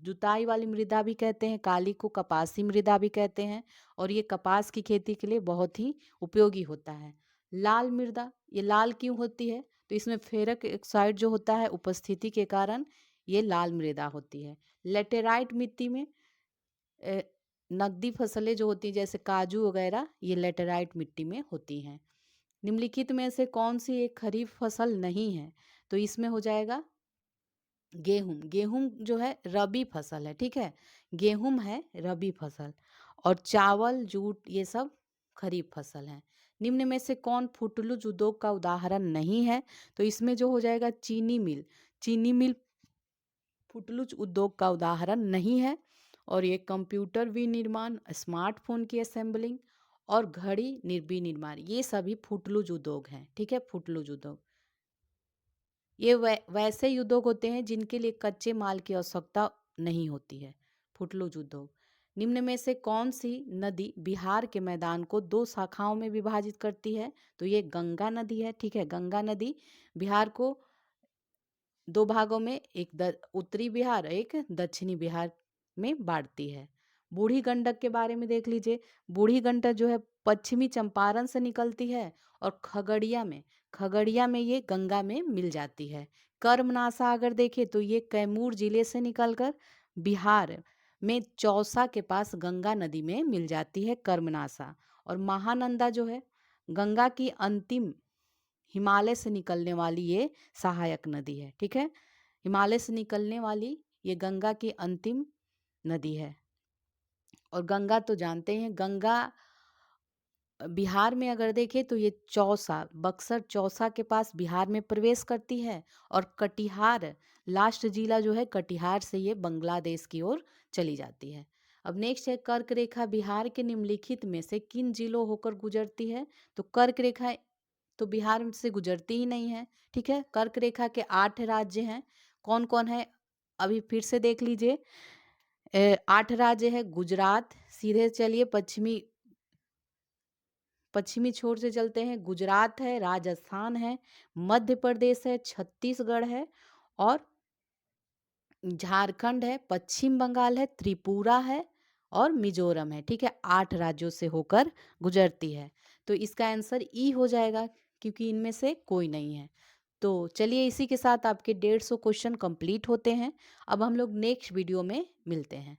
जुताई वाली मृदा भी कहते हैं, काली को कपासी मृदा भी कहते हैं। और ये कपास की खेती के लिए बहुत ही उपयोगी होता है। लाल मृदा, ये लाल क्यों होती है? तो इसमें फेरक ऑक्साइड जो होता है उपस्थिति के कारण ये लाल मृदा होती है। लेटेराइट मिट्टी में अ, नकदी फसलें जो होती हैं जैसे काजू वगैरह, ये लेटेराइट मिट्टी में होती हैं। निम्नलिखित में से कौन सी एक खरीफ फसल नहीं है? तो इसमें हो जाएगा गेहूं। गेहूं जो है रबी फसल है। ठीक है। गेहूं है रबी फसल। और चावल, जूट, ये सब खरीफ फसल है। निम्न में से कौन फुटलुज उद्योग का उदाहरण नहीं है? तो इसमें जो हो जाएगा चीनी मिल। चीनी मिल फुटलुज उद्योग का उदाहरण नहीं है। और ये कंप्यूटर विनिर्माण, स्मार्टफोन की असेंबलिंग और घड़ी विनिर्माण, ये सभी फुटलुज उद्योग हैं। ठीक है। फुटलुज उद्योग ये वैसे उद्योग होते हैं जिनके लिए कच्चे माल की आवश्यकता नहीं होती है, फुटलुज उद्योग। निम्न में से कौन सी नदी बिहार के मैदान को दो शाखाओं में विभाजित करती है? तो ये गंगा नदी है। ठीक है। गंगा नदी बिहार को दो भागों में, एक उत्तरी बिहार, एक दक्षिणी बिहार में बांटती है। बूढ़ी गंडक के बारे में देख लीजिए। बूढ़ी गंडक जो है पश्चिमी चंपारण से निकलती है और खगड़िया में ये गंगा में मिल जाती है। कर्मनाशा अगर देखें तो ये कैमूर जिले से निकलकर बिहार में चौसा के पास गंगा नदी में मिल जाती है कर्मनाशा। और महानंदा जो है गंगा की अंतिम हिमालय से निकलने वाली ये सहायक नदी है। ठीक है। हिमालय से निकलने वाली ये गंगा की अंतिम नदी है। और गंगा तो जानते हैं, गंगा बिहार में अगर देखें तो ये चौसा, बक्सर चौसा के पास बिहार में प्रवेश करती है। और कटिहार, लास्ट जिला जो है कटिहार से ये बांग्लादेश की ओर चली जाती है। अब नेक्स्ट है कर्क रेखा बिहार के निम्नलिखित में से किन जिलों होकर गुजरती है? तो कर्क रेखा तो बिहार से गुजरती ही नहीं है। ठीक है। कर्क रेखा के 8 राज्य हैं। कौन कौन है? अभी फिर से देख लीजिए। 8 राज्य है। गुजरात, सीधे चलिए पश्चिमी पश्चिमी छोर से चलते हैं। गुजरात है, राजस्थान है, मध्य प्रदेश है, छत्तीसगढ़ है, और झारखंड है, पश्चिम बंगाल है, त्रिपुरा है, और मिजोरम है। ठीक है। 8 राज्यों से होकर गुजरती है। तो इसका आंसर ई हो जाएगा, क्योंकि इनमें से कोई नहीं है। तो चलिए इसी के साथ आपके 150 क्वेश्चन कंप्लीट होते हैं। अब हम लोग नेक्स्ट वीडियो में मिलते हैं।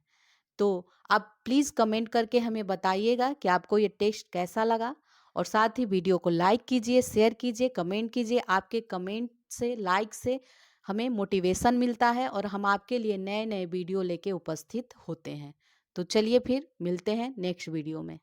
तो आप प्लीज़ कमेंट करके हमें बताइएगा कि आपको ये टेस्ट कैसा लगा, और साथ ही वीडियो को लाइक कीजिए, शेयर कीजिए, कमेंट कीजिए। आपके कमेंट से, लाइक से हमें मोटिवेशन मिलता है और हम आपके लिए नए-नए वीडियो लेके उपस्थित होते हैं। तो चलिए फिर मिलते हैं नेक्स्ट वीडियो में।